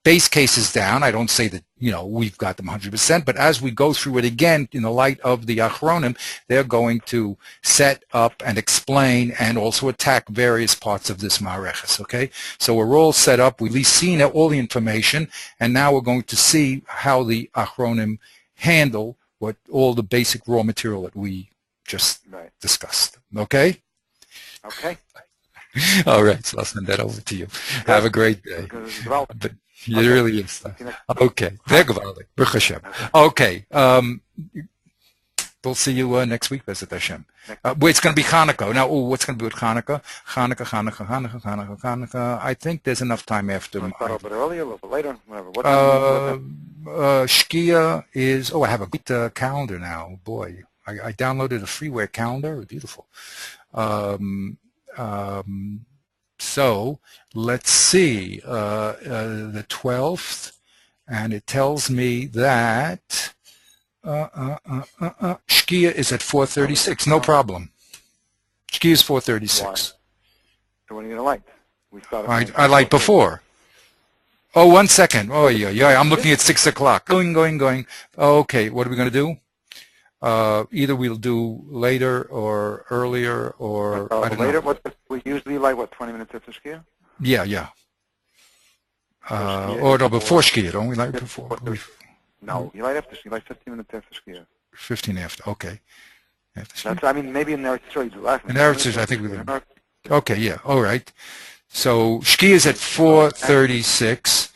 base cases down. I don't say that we've got them 100%, but as we go through it again in the light of the Achronim, they're going to set up and explain and also attack various parts of this Ma'areches, okay? So we're all set up. We've seen all the information, and now we're going to see how the Achronim handle all the basic raw material that we just discussed, okay? Okay. All right, so I'll send that over to you. Have a great day. It really is. Okay. Baruch Hashem. Okay. We'll see you next week, Bezat Hashem. It's going to be Hanukkah. Now, what's going to be with Hanukkah? Hanukkah. I think there's enough time after. Start a little bit earlier, a little bit later, whatever. What Shkia is, I have a great calendar now. Boy, I downloaded a freeware calendar. Beautiful. So let's see, the 12th, and it tells me that Shkia is at 4:36. No problem. Shkia is 4:36. So when are you gonna light? We started. I light before. Oh, 1 second. Oh yeah. I'm looking at 6 o'clock. Going. Okay, what are we gonna do? Either we'll do later or earlier, or I don't later. know. We usually light 20 minutes after Shkia? Yeah. Or no, before Shkia. Don't we light before? No, you light after Shkia. You light 15 minutes after Shkia. 15 after. Okay. Maybe in Eretz Yisrael you do last. In Eretz Yisrael, I think we do. Okay, yeah. All right. So Shkia is at 4:36.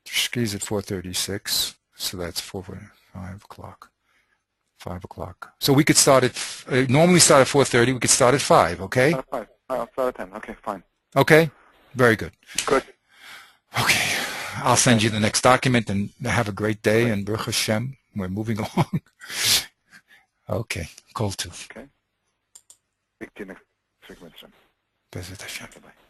Shkia is at 4:36. So that's 5 o'clock. 5 o'clock. So we could start at, normally start at 4:30. We could start at 5, okay? 5. I'll start at 10. Okay, fine. Okay? Very good. Good. Okay. I'll send you the next document, and have a great day, and Baruch Hashem, we're moving along. Okay. Call 2. Okay. Speak to you next week, Mr. Bezat Hashem. Bye-bye.